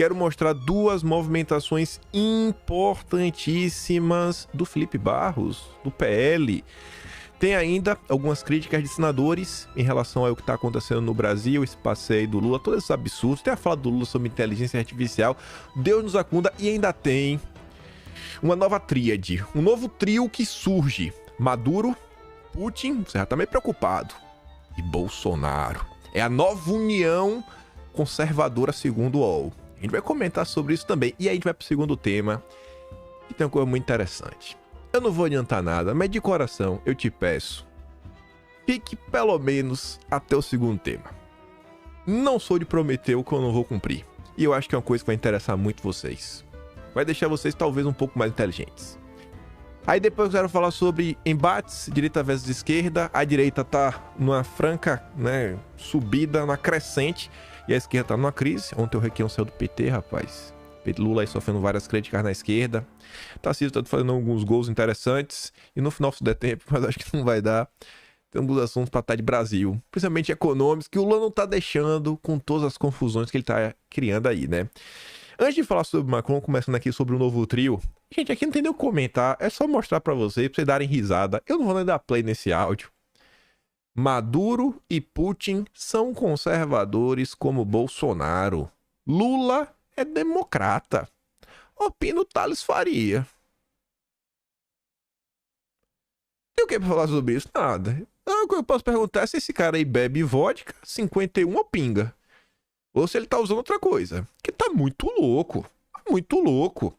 quero mostrar duas movimentações importantíssimas do Felipe Barros, do PL. Tem ainda algumas críticas de senadores em relação ao que está acontecendo no Brasil, esse passeio do Lula, todos esses absurdos. Tem a fala do Lula sobre inteligência artificial, Deus nos acunda, e ainda tem uma nova tríade, um novo trio que surge. Maduro, Putin, você já tá meio preocupado, e Bolsonaro. É a nova união conservadora segundo o UOL. A gente vai comentar sobre isso também. E aí a gente vai pro segundo tema, que tem uma coisa muito interessante. Eu não vou adiantar nada, mas de coração eu te peço, fique pelo menos até o segundo tema. Não sou de prometer o que eu não vou cumprir. E eu acho que é uma coisa que vai interessar muito vocês. Vai deixar vocês talvez um pouco mais inteligentes. Aí depois eu quero falar sobre embates, direita versus esquerda. A direita tá numa franca, né, subida, numa crescente. E a esquerda tá numa crise. Ontem o Requião saiu do PT, rapaz. Lula aí sofrendo várias críticas na esquerda. Tarcísio tá fazendo alguns gols interessantes. E no final, se der tempo, mas acho que não vai dar, tem alguns assuntos pra estar de Brasil, principalmente econômicos, que o Lula não tá deixando com todas as confusões que ele tá criando aí, né? Antes de falar sobre Macron, começando aqui sobre o novo trio, gente, aqui não tem nem o que comentar, é só mostrar pra vocês darem risada. Eu não vou nem dar play nesse áudio. Maduro e Putin são conservadores como Bolsonaro. Lula é democrata. Opina o Thales Faria. Tem o que pra falar sobre isso? Nada. O que eu posso perguntar é se esse cara aí bebe vodka, 51 ou pinga. Ou se ele tá usando outra coisa. Porque tá muito louco. Muito louco.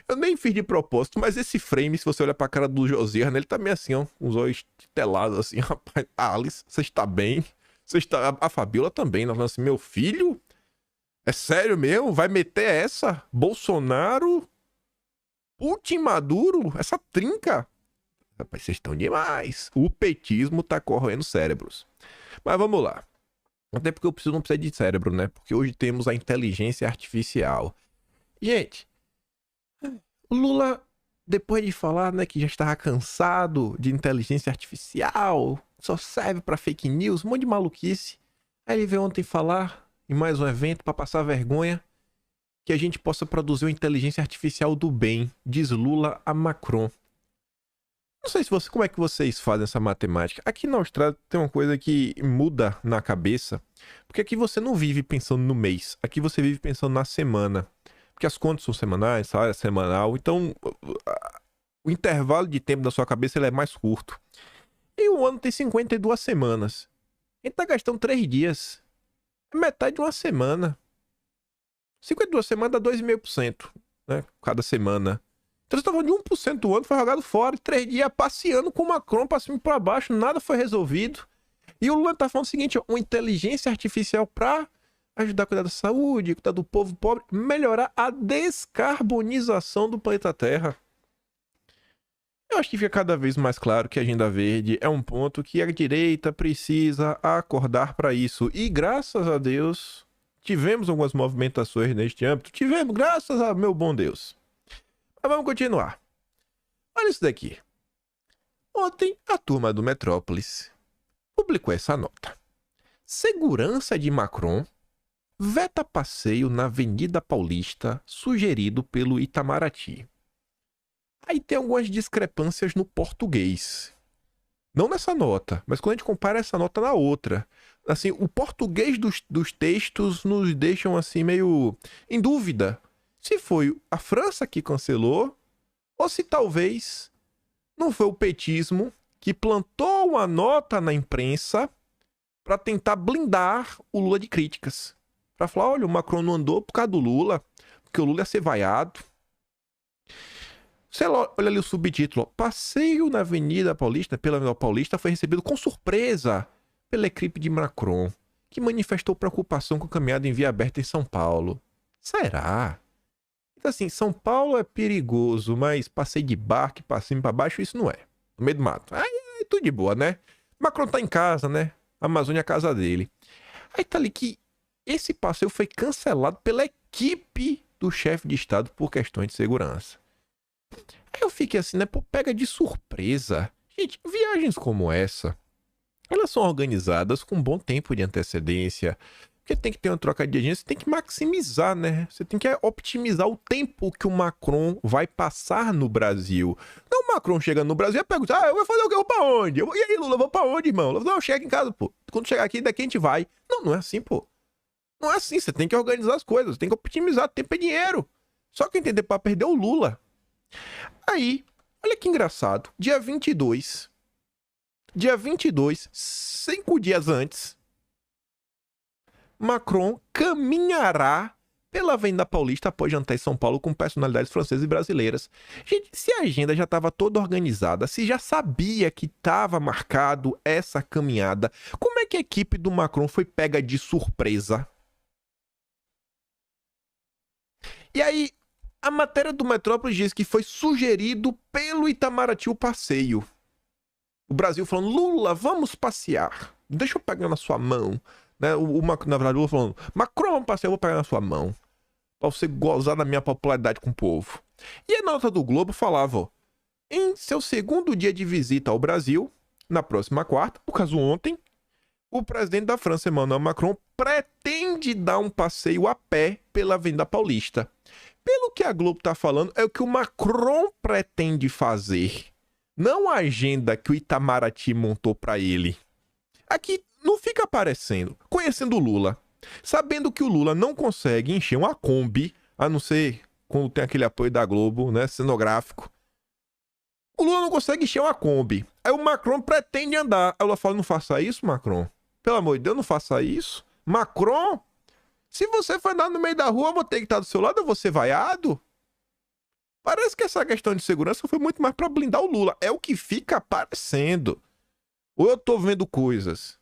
Eu nem fiz de propósito, mas esse frame, se você olhar pra cara do Josias, né, ele tá meio assim, ó, com os olhos telados assim, rapaz. Alice, você está bem? Você está... A Fabiola também, nós falamos assim, meu filho? É sério mesmo? Vai meter essa? Bolsonaro? Putin, Maduro? Essa trinca? Rapaz, vocês estão demais. O petismo tá corroendo cérebros. Mas vamos lá. Até porque eu não preciso de cérebro, né? Porque hoje temos a inteligência artificial. Gente, o Lula, depois de falar, né, que já estava cansado de inteligência artificial, só serve pra fake news, um monte de maluquice. Aí ele veio ontem falar em mais um evento pra passar vergonha que a gente possa produzir uma inteligência artificial do bem, diz Lula a Macron. Não sei se como é que vocês fazem essa matemática. Aqui na Austrália tem uma coisa que muda na cabeça, porque aqui você não vive pensando no mês, aqui você vive pensando na semana. Porque as contas são semanais, salário é semanal, então o intervalo de tempo da sua cabeça ele é mais curto. E o ano tem 52 semanas. A gente tá gastando 3 dias. É metade de uma semana. 52 semanas dá 2,5%, né? Cada semana. Então você tá falando de 1% do ano foi jogado fora. 3 dias passeando com o Macron pra cima e pra baixo. Nada foi resolvido. E o Lula tá falando o seguinte, ó, uma inteligência artificial pra ajudar a cuidar da saúde, cuidar do povo pobre, melhorar a descarbonização do planeta Terra. Eu acho que fica cada vez mais claro que a Agenda Verde é um ponto que a direita precisa acordar para isso. E graças a Deus, tivemos algumas movimentações neste âmbito. Tivemos, graças a meu bom Deus. Mas vamos continuar. Olha isso daqui. Ontem, a turma do Metrópolis publicou essa nota. Segurança de Macron veta passeio na Avenida Paulista sugerido pelo Itamaraty. Aí tem algumas discrepâncias no português. Não nessa nota, mas quando a gente compara essa nota na outra. Assim, o português dos textos nos deixam assim meio em dúvida. Se foi a França que cancelou, ou se talvez não foi o petismo que plantou uma nota na imprensa para tentar blindar o Lula de críticas. Para falar, olha, o Macron não andou por causa do Lula, porque o Lula ia ser vaiado. Sei lá, olha ali o subtítulo. Passeio na Avenida Paulista, pela Avenida Paulista, foi recebido com surpresa pela equipe de Macron, que manifestou preocupação com a caminhada em via aberta em São Paulo. Será? Então assim, São Paulo é perigoso, mas passeio de barco, pra cima e pra baixo, isso não é. No meio do mato. Aí é tudo de boa, né? Macron tá em casa, né? A Amazônia é a casa dele. Aí tá ali que esse passeio foi cancelado pela equipe do chefe de Estado por questões de segurança. Aí eu fiquei assim, né? Pô, pega de surpresa. Gente, viagens como essa, elas são organizadas com um bom tempo de antecedência. Porque Porque tem que ter uma troca de agenda, você tem que maximizar, né? Você tem que optimizar o tempo que o Macron vai passar no Brasil. Não, o Macron chega no Brasil e pergunta, eu vou fazer o quê? Eu vou pra onde? E aí, Lula, eu vou pra onde, irmão? Não, chega em casa, pô. Quando chegar aqui, daqui a gente vai. Não, não é assim, pô. Não é assim, você tem que organizar as coisas, tem que optimizar, tempo é dinheiro. Só que entender para perder o Lula. Aí, olha que engraçado, dia 22, 5 dias antes, Macron caminhará pela Avenida Paulista após jantar em São Paulo com personalidades francesas e brasileiras. Gente, se a agenda já estava toda organizada, se já sabia que estava marcado essa caminhada, como é que a equipe do Macron foi pega de surpresa? E aí, a matéria do Metrópolis diz que foi sugerido pelo Itamaraty o passeio. O Brasil falando, Lula, vamos passear. Deixa eu pegar na sua mão. Né? Na verdade, o Lula falando, Macron, vamos passear, eu vou pegar na sua mão. Pra você gozar da minha popularidade com o povo. E a nota do Globo falava, ó, em seu segundo dia de visita ao Brasil, na próxima quarta, no caso ontem, o presidente da França, Emmanuel Macron, pretende dar um passeio a pé pela Avenida Paulista. Pelo que a Globo está falando, é o que o Macron pretende fazer. Não a agenda que o Itamaraty montou para ele. Aqui não fica aparecendo. Conhecendo o Lula, sabendo que o Lula não consegue encher uma Kombi, a não ser quando tem aquele apoio da Globo, né, cenográfico. O Lula não consegue encher uma Kombi. Aí o Macron pretende andar. Aí o Lula fala, não faça isso, Macron. Pelo amor de Deus, não faça isso. Macron, se você for andar no meio da rua, eu vou ter que estar do seu lado, eu vou ser vaiado. Parece que essa questão de segurança foi muito mais para blindar o Lula. É o que fica aparecendo. Ou eu tô vendo coisas.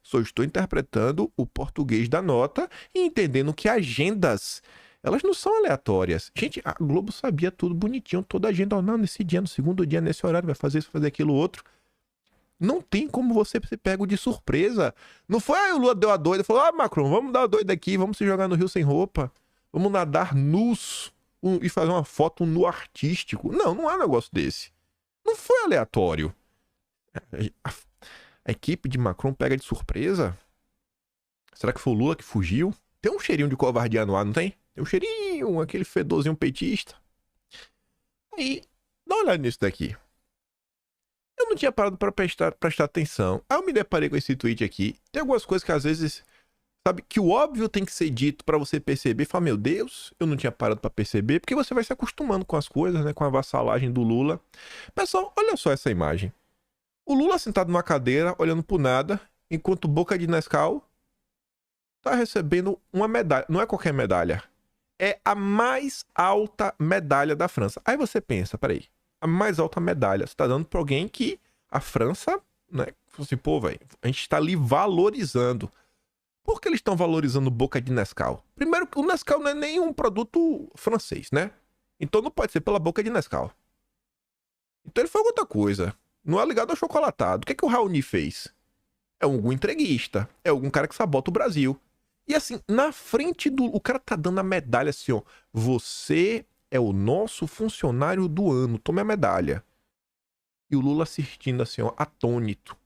Só estou interpretando o português da nota e entendendo que agendas, elas não são aleatórias. Gente, a Globo sabia tudo bonitinho, toda a agenda. Não, nesse dia, no segundo dia, nesse horário, vai fazer isso, fazer aquilo, outro. Não tem como você ser pego de surpresa. Não foi aí o Lula deu a doida, falou, Macron, vamos dar a doida aqui, vamos se jogar no Rio sem roupa. Vamos nadar nus e fazer uma foto nu artístico. Não, não é um negócio desse. Não foi aleatório. A equipe de Macron pega de surpresa? Será que foi o Lula que fugiu? Tem um cheirinho de covardia no ar, não tem? Tem um cheirinho, aquele fedorzinho petista. Aí, dá uma olhada nisso daqui. Eu não tinha parado para prestar atenção. Aí eu me deparei com esse tweet aqui. Tem algumas coisas que às vezes, sabe, que o óbvio tem que ser dito para você perceber. Fala, meu Deus, eu não tinha parado para perceber. Porque você vai se acostumando com as coisas, né? Com a vassalagem do Lula. Pessoal, olha só essa imagem. O Lula sentado numa cadeira, olhando pro nada, enquanto Boca de Nescau tá recebendo uma medalha. Não é qualquer medalha. É a mais alta medalha da França. Aí você pensa, peraí. A mais alta medalha. Você tá dando pra alguém que a França, né? Assim, pô, velho, a gente tá ali valorizando. Por que eles estão valorizando Boca de Nescau? Primeiro, o Nescau não é nenhum produto francês, né? Então não pode ser pela Boca de Nescau. Então ele foi outra coisa. Não é ligado ao chocolatado. O que é que o Raoni fez? É algum entreguista. É algum cara que sabota o Brasil. E assim, na frente do... O cara tá dando a medalha assim, ó. Você é o nosso funcionário do ano. Tome a medalha. E o Lula assistindo assim, ó, atônito.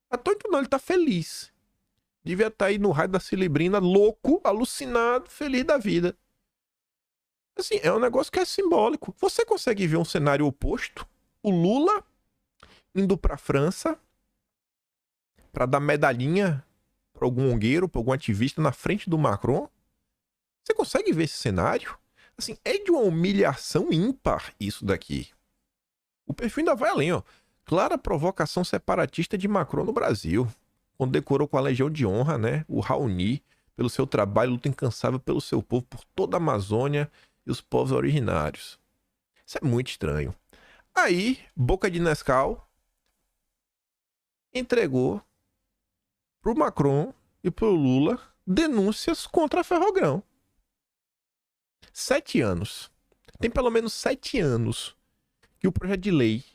Atônito não, ele tá feliz. Devia estar aí no raio da Celebrina, louco, alucinado, feliz da vida. Assim, é um negócio que é simbólico. Você consegue ver um cenário oposto? O Lula indo pra França pra dar medalhinha pra algum ongueiro, pra algum ativista na frente do Macron? Você consegue ver esse cenário? Assim, é de uma humilhação ímpar isso daqui. O perfil ainda vai além, ó. Clara provocação separatista de Macron no Brasil. Condecorou com a Legião de Honra, né? O Raoni, pelo seu trabalho, luta incansável pelo seu povo, por toda a Amazônia e os povos originários. Isso é muito estranho. Aí, Boca de Nescau entregou pro Macron e pro Lula denúncias contra a Ferrogrão. 7 anos. Tem pelo menos 7 anos que o projeto de lei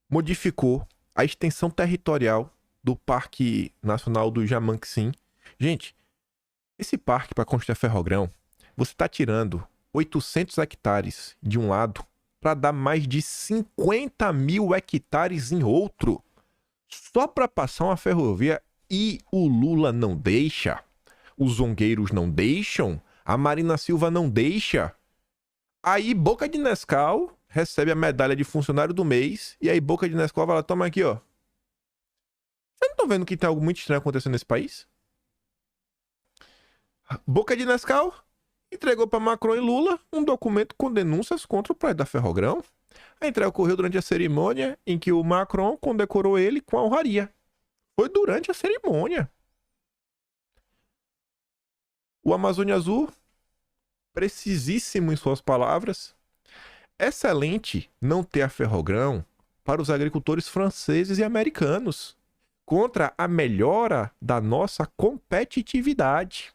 modificou a extensão territorial do Parque Nacional do Jamanquim. Gente, esse parque para construir a Ferrogrão, você está tirando 800 hectares de um lado para dar mais de 50 mil hectares em outro. Só para passar uma ferrovia, e o Lula não deixa. Os zongueiros não deixam, a Marina Silva não deixa. Aí Boca de Nescau recebe a medalha de funcionário do mês, e aí Boca de Nescau vai lá, toma aqui, ó. Vocês não estão vendo que tem algo muito estranho acontecendo nesse país? Boca de Nescau entregou para Macron e Lula um documento com denúncias contra o pai da Ferrogrão. A entrega ocorreu durante a cerimônia em que o Macron condecorou ele com a honraria. Foi durante a cerimônia. O Amazônia Azul, precisíssimo em suas palavras, excelente não ter a Ferrogrão para os agricultores franceses e americanos, contra a melhora da nossa competitividade.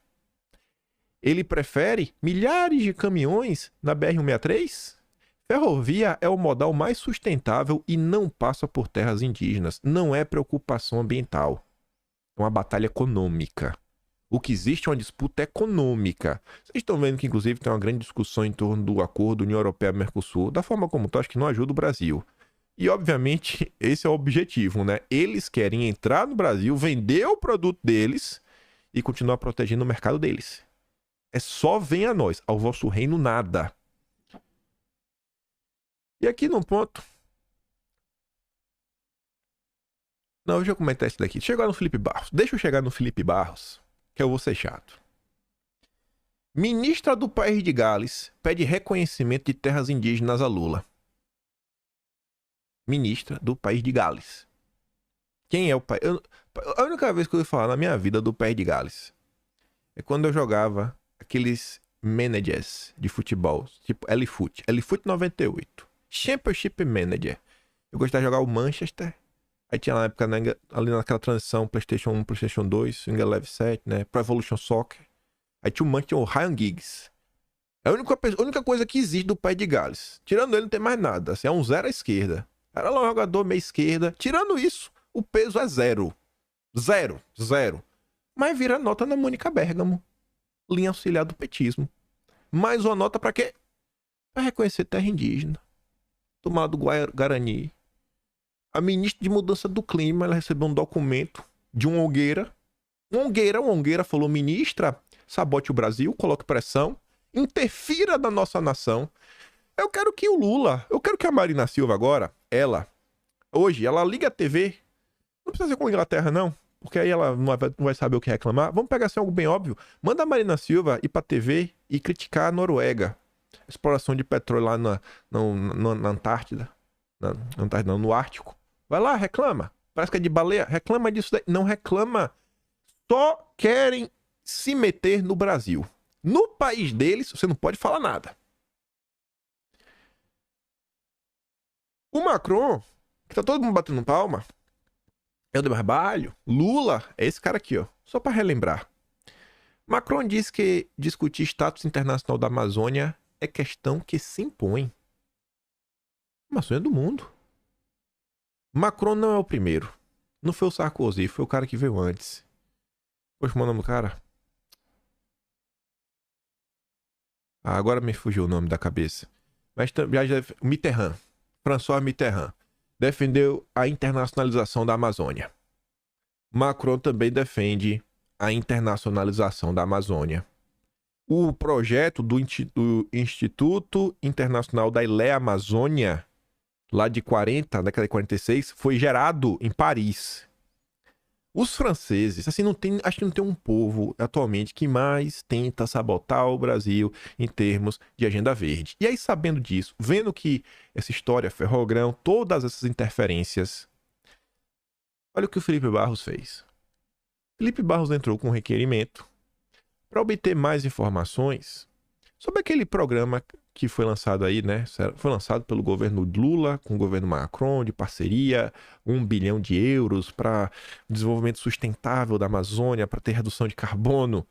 Ele prefere milhares de caminhões na BR-163? Ferrovia é o modal mais sustentável e não passa por terras indígenas. Não é preocupação ambiental. É uma batalha econômica. O que existe é uma disputa econômica. Vocês estão vendo que, inclusive, tem uma grande discussão em torno do acordo União Europeia-Mercosul, da forma como está, acho que não ajuda o Brasil. E, obviamente, esse é o objetivo, né? Eles querem entrar no Brasil, vender o produto deles e continuar protegendo o mercado deles. É só venha a nós, ao vosso reino nada. E aqui num ponto... Não, deixa eu comentar isso daqui. Chegar no Felipe Barros. Deixa eu chegar no Felipe Barros, que eu vou ser chato. Ministra do País de Gales pede reconhecimento de terras indígenas a Lula. Ministra do País de Gales. Quem é o país? A única vez que eu ouvi falar na minha vida do País de Gales é quando eu jogava aqueles managers de futebol, tipo L-Foot 98. Championship Manager. Eu gostava de jogar o Manchester. Aí tinha na época, ali naquela transição PlayStation 1, PlayStation 2, Swing Eleven 7, né? Pro Evolution Soccer. Aí tinha o Ryan Giggs. É a única coisa que existe do País de Gales. Tirando ele, não tem mais nada. Assim, é um zero à esquerda. Era lá um jogador meia esquerda. Tirando isso, o peso é zero. Zero. Mas vira nota na Mônica Bergamo. Linha auxiliar do petismo. Mais uma nota pra quê? Pra reconhecer terra indígena. Tomada do Guarani. A ministra de Mudança do Clima, ela recebeu um documento de um Ongueira. Um Ongueira falou, ministra, sabote o Brasil, coloque pressão, interfira na nossa nação. Eu quero que a Marina Silva agora, hoje, ela liga a TV, não precisa ser com a Inglaterra não, porque aí ela não vai saber o que reclamar. Vamos pegar assim algo bem óbvio. Manda a Marina Silva ir pra TV e criticar a Noruega. Exploração de petróleo lá na Antártida. No Ártico. Vai lá, reclama. Parece que é de baleia. Reclama disso daí. Não reclama. Só querem se meter no Brasil. No país deles, você não pode falar nada. O Macron, que tá todo mundo batendo palma, é o de Barbalho. Lula é esse cara aqui, ó. Só para relembrar. Macron diz que discutir status internacional da Amazônia é questão que se impõe. A Amazônia é do mundo. Macron não é o primeiro. Não foi o Sarkozy, foi o cara que veio antes. Poxa, o nome do cara? Agora me fugiu o nome da cabeça. Mas já Mitterrand. François Mitterrand. Defendeu a internacionalização da Amazônia. Macron também defende a internacionalização da Amazônia. O projeto do Instituto Internacional da Ilha Amazônia, lá de 40, década de 46, foi gerado em Paris. Os franceses, assim, acho que não tem um povo atualmente que mais tenta sabotar o Brasil em termos de agenda verde. E aí, sabendo disso, vendo que essa história, Ferrogrão, todas essas interferências, olha o que o Felipe Barros fez. Felipe Barros entrou com um requerimento para obter mais informações sobre aquele programa que foi lançado aí, né? Foi lançado pelo governo Lula com o governo Macron, de parceria, 1 bilhão de euros para desenvolvimento sustentável da Amazônia, para ter redução de carbono.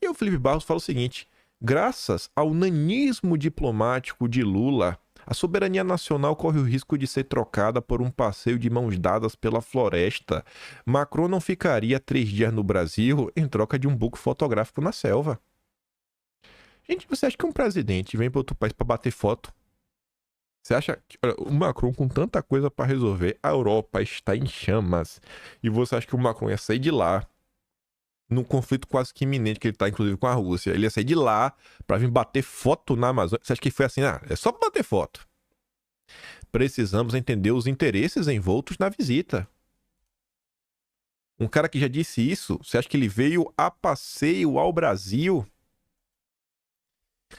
E o Felipe Barros fala o seguinte: graças ao nanismo diplomático de Lula, a soberania nacional corre o risco de ser trocada por um passeio de mãos dadas pela floresta. Macron não ficaria 3 dias no Brasil em troca de um buco fotográfico na selva. Gente, você acha que um presidente vem para outro país para bater foto? Você acha que o Macron, com tanta coisa para resolver, a Europa está em chamas, e você acha que o Macron ia sair de lá num conflito quase que iminente que ele tá, inclusive, com a Rússia. Ele ia sair de lá pra vir bater foto na Amazônia. Você acha que foi assim? Ah, é só pra bater foto. Precisamos entender os interesses envoltos na visita. Um cara que já disse isso, você acha que ele veio a passeio ao Brasil?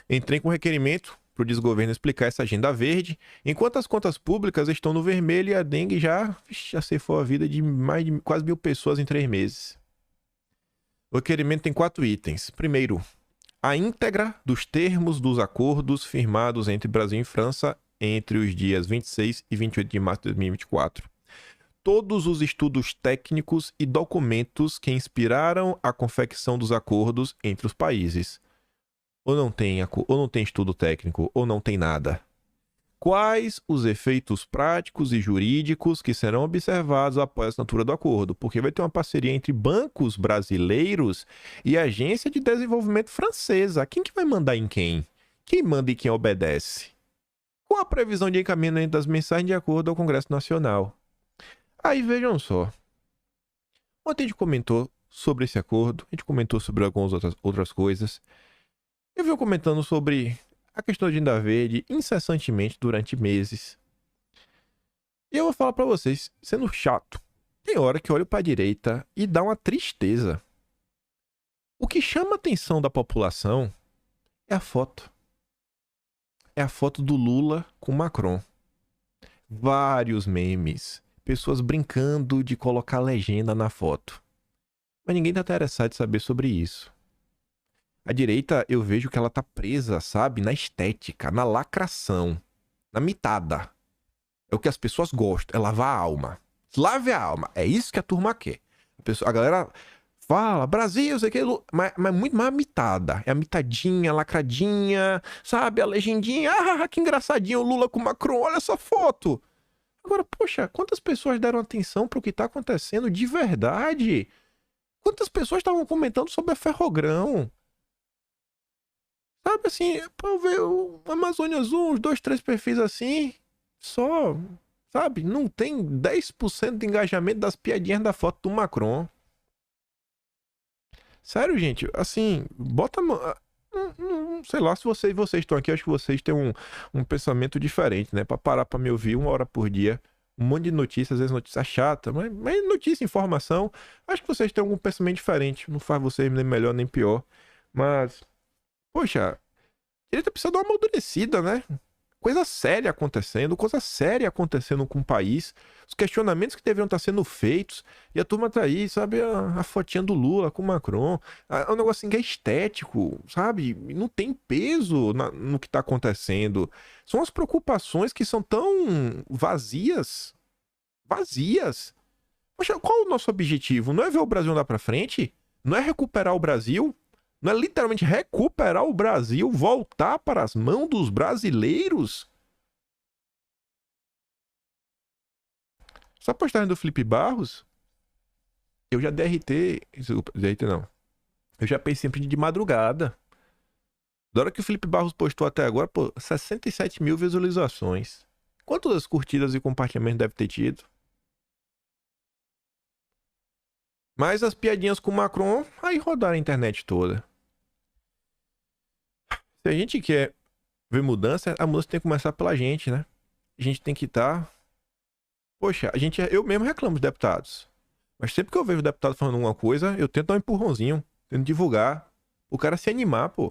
Entrei com requerimento para o desgoverno explicar essa agenda verde, enquanto as contas públicas estão no vermelho e a dengue já ceifou a vida de mais de quase 1.000 pessoas em 3 meses. O requerimento tem 4 itens. Primeiro, a íntegra dos termos dos acordos firmados entre Brasil e França entre os dias 26 e 28 de março de 2024. Todos os estudos técnicos e documentos que inspiraram a confecção dos acordos entre os países. Ou não tem estudo técnico, ou não tem nada. Quais os efeitos práticos e jurídicos que serão observados após a assinatura do acordo? Porque vai ter uma parceria entre bancos brasileiros e agência de desenvolvimento francesa. Quem que vai mandar em quem? Quem manda e quem obedece? Qual a previsão de encaminhamento das mensagens de acordo ao Congresso Nacional? Aí vejam só. Ontem a gente comentou sobre esse acordo, a gente comentou sobre algumas outras coisas. Eu venho comentando sobre a questão da agenda verde incessantemente durante meses. E eu vou falar pra vocês, sendo chato, tem hora que eu olho pra direita e dá uma tristeza. O que chama a atenção da população é a foto. É a foto do Lula com Macron. Vários memes. Pessoas brincando de colocar legenda na foto. Mas ninguém tá interessado em saber sobre isso. A direita, eu vejo que ela tá presa, sabe? Na estética, na lacração, na mitada. É o que as pessoas gostam, é lavar a alma. Lave a alma, é isso que a turma quer. A galera fala, Brasil, sei que, mas muito mais mitada. É a mitadinha, lacradinha, sabe? A legendinha, que engraçadinho o Lula com o Macron, olha essa foto. Agora, poxa, quantas pessoas deram atenção pro que tá acontecendo de verdade? Quantas pessoas estavam comentando sobre a Ferrogrão? Sabe assim, pra eu ver o Amazônia Azul, uns 2, 3 perfis assim, só, sabe? Não tem 10% de engajamento das piadinhas da foto do Macron. Sério, gente, assim, bota... sei lá, se vocês estão aqui, acho que vocês têm um pensamento diferente, né? Pra parar pra me ouvir 1 hora por dia, um monte de notícias, às vezes notícia chata, mas notícia, informação, acho que vocês têm algum pensamento diferente, não faz vocês nem melhor nem pior, mas... Poxa, a direita precisa dar uma amadurecida, né? Coisa séria acontecendo com o país. Os questionamentos que deveriam estar sendo feitos. E a turma tá aí, sabe? A fotinha do Lula com o Macron. É um negocinho que é estético, sabe? Não tem peso no que tá acontecendo. São as preocupações que são tão vazias. Vazias. Poxa, qual é o nosso objetivo? Não é ver o Brasil andar pra frente? Não é recuperar o Brasil? Não é literalmente recuperar o Brasil, voltar para as mãos dos brasileiros? Essa postagem do Felipe Barros, eu já desculpa, DRT não. Eu já pensei sempre de madrugada. Da hora que o Felipe Barros postou até agora, pô, 67 mil visualizações. Quantas curtidas e compartilhamentos deve ter tido? Mas as piadinhas com o Macron, aí rodaram a internet toda. Se a gente quer ver mudança, a mudança tem que começar pela gente, né? A gente tem que estar... Poxa, eu mesmo reclamo dos deputados. Mas sempre que eu vejo o deputado falando alguma coisa, eu tento dar um empurrãozinho, tento divulgar. O cara se animar, pô.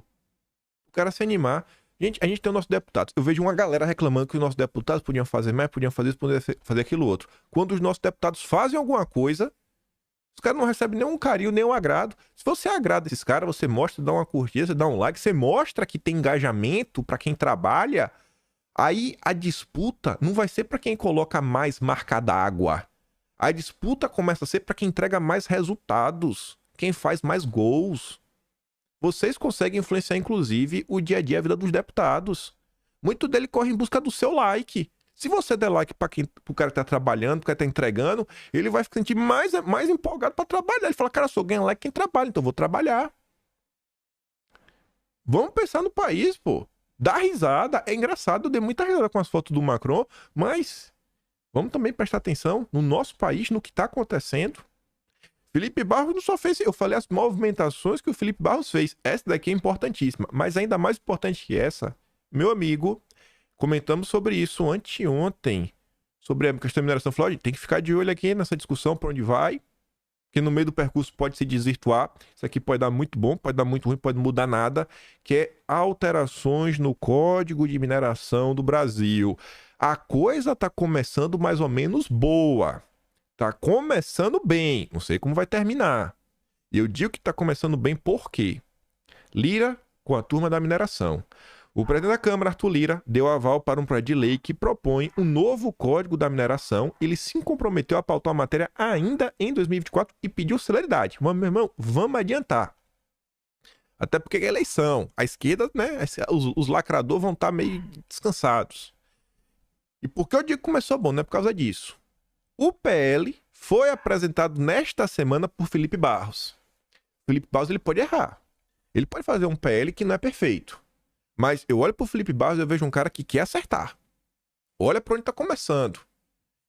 O cara se animar. Gente, a gente tem o nosso deputado. Eu vejo uma galera reclamando que os nossos deputados podiam fazer mais, podiam fazer isso, podiam fazer aquilo outro. Quando os nossos deputados fazem alguma coisa... Os caras não recebem nenhum carinho, nenhum agrado. Se você agrada esses caras, você mostra, dá uma curtida, você dá um like, você mostra que tem engajamento pra quem trabalha, aí a disputa não vai ser pra quem coloca mais marca d'água. A disputa começa a ser pra quem entrega mais resultados, quem faz mais gols. Vocês conseguem influenciar, inclusive, o dia a dia, a vida dos deputados. Muito dele corre em busca do seu like. Se você der like pro cara que tá trabalhando, pro cara que tá entregando, ele vai se sentir mais empolgado pra trabalhar. Ele fala, cara, só ganha like quem trabalha, então eu vou trabalhar. Vamos pensar no país, pô. Dá risada. É engraçado, eu dei muita risada com as fotos do Macron, mas vamos também prestar atenção no nosso país, no que tá acontecendo. Felipe Barros não só fez, eu falei as movimentações que o Felipe Barros fez. Essa daqui é importantíssima, mas ainda mais importante que essa, meu amigo, comentamos sobre isso anteontem, sobre a questão da mineração. Falou, tem que ficar de olho aqui nessa discussão, para onde vai, que no meio do percurso pode se desvirtuar. Isso aqui pode dar muito bom, pode dar muito ruim, pode não mudar nada, que é alterações no Código de Mineração do Brasil. A coisa tá começando mais ou menos boa. Tá começando bem, não sei como vai terminar. E eu digo que tá começando bem porque Lira com a turma da mineração. O presidente da Câmara, Arthur Lira, deu aval para um projeto de lei que propõe um novo Código da Mineração. Ele se comprometeu a pautar a matéria ainda em 2024 e pediu celeridade. Mas, meu irmão, vamos adiantar. Até porque é eleição. A esquerda, né? Os lacradores vão estar meio descansados. E por que eu digo que começou bom? Não é por causa disso. O PL foi apresentado nesta semana por Felipe Barros. Felipe Barros, ele pode errar. Ele pode fazer um PL que não é perfeito. Mas eu olho pro Felipe Barros e eu vejo um cara que quer acertar. Olha para onde tá começando.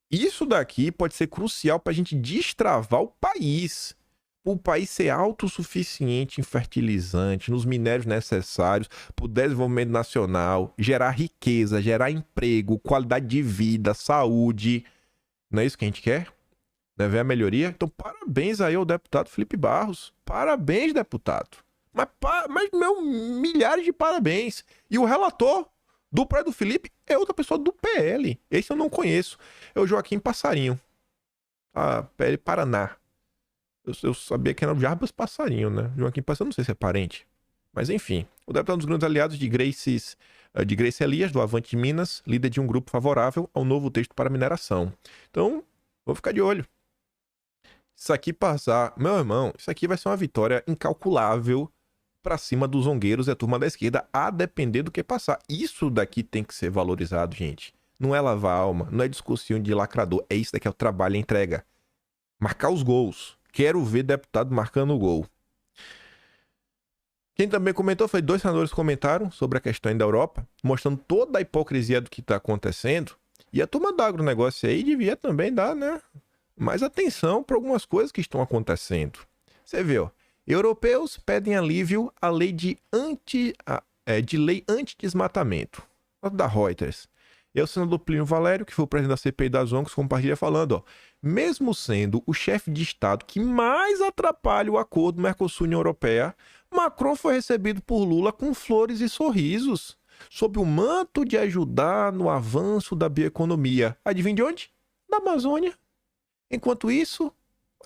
Isso daqui pode ser crucial pra gente destravar o país. O país ser autossuficiente em fertilizante, nos minérios necessários para o desenvolvimento nacional, gerar riqueza, gerar emprego, qualidade de vida, saúde. Não é isso que a gente quer? Não é ver a melhoria? Então, parabéns aí ao deputado Felipe Barros. Parabéns, deputado. Mas meu, milhares de parabéns. E o relator do prédio do Felipe é outra pessoa do PL. Esse eu não conheço. É o Joaquim Passarinho. A PL Paraná. Eu sabia que era o Jarbas Passarinho, né? Joaquim Passarinho, não sei se é parente. Mas enfim. O deputado dos grandes aliados de Grace Elias, do Avante de Minas, líder de um grupo favorável ao novo texto para mineração. Então, vou ficar de olho. Isso aqui passar... Meu irmão, isso aqui vai ser uma vitória incalculável para cima dos zongueiros e a turma da esquerda, a depender do que passar. Isso daqui tem que ser valorizado, gente. Não é lavar a alma, não é discursinho de lacrador. É isso daqui, é o trabalho, a entrega. Marcar os gols. Quero ver deputado marcando o gol. Quem também comentou foi 2 senadores que comentaram sobre a questão da Europa, mostrando toda a hipocrisia do que está acontecendo. E a turma do agronegócio aí devia também dar, né, mais atenção para algumas coisas que estão acontecendo. Você vê, ó. Europeus pedem alívio à lei de lei anti-desmatamento. Da Reuters. E o senador Plínio Valério, que foi o presidente da CPI das ONGs, compartilha falando, ó, mesmo sendo o chefe de Estado que mais atrapalha o acordo Mercosul-União Europeia, Macron foi recebido por Lula com flores e sorrisos, sob o manto de ajudar no avanço da bioeconomia. Adivinha de onde? Da Amazônia. Enquanto isso...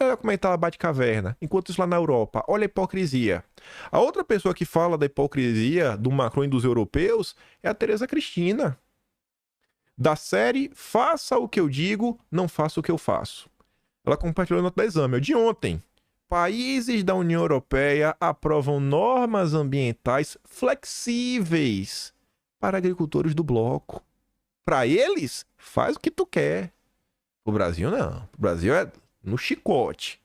Olha como é que tá a Bate-Caverna. Enquanto isso lá na Europa, olha a hipocrisia. A outra pessoa que fala da hipocrisia do Macron e dos europeus é a Tereza Cristina. Da série Faça o que eu digo, não faça o que eu faço. Ela compartilhou a nota da exame de ontem. Países da União Europeia aprovam normas ambientais flexíveis para agricultores do bloco. Para eles, faz o que tu quer. O Brasil não. O Brasil é... no chicote.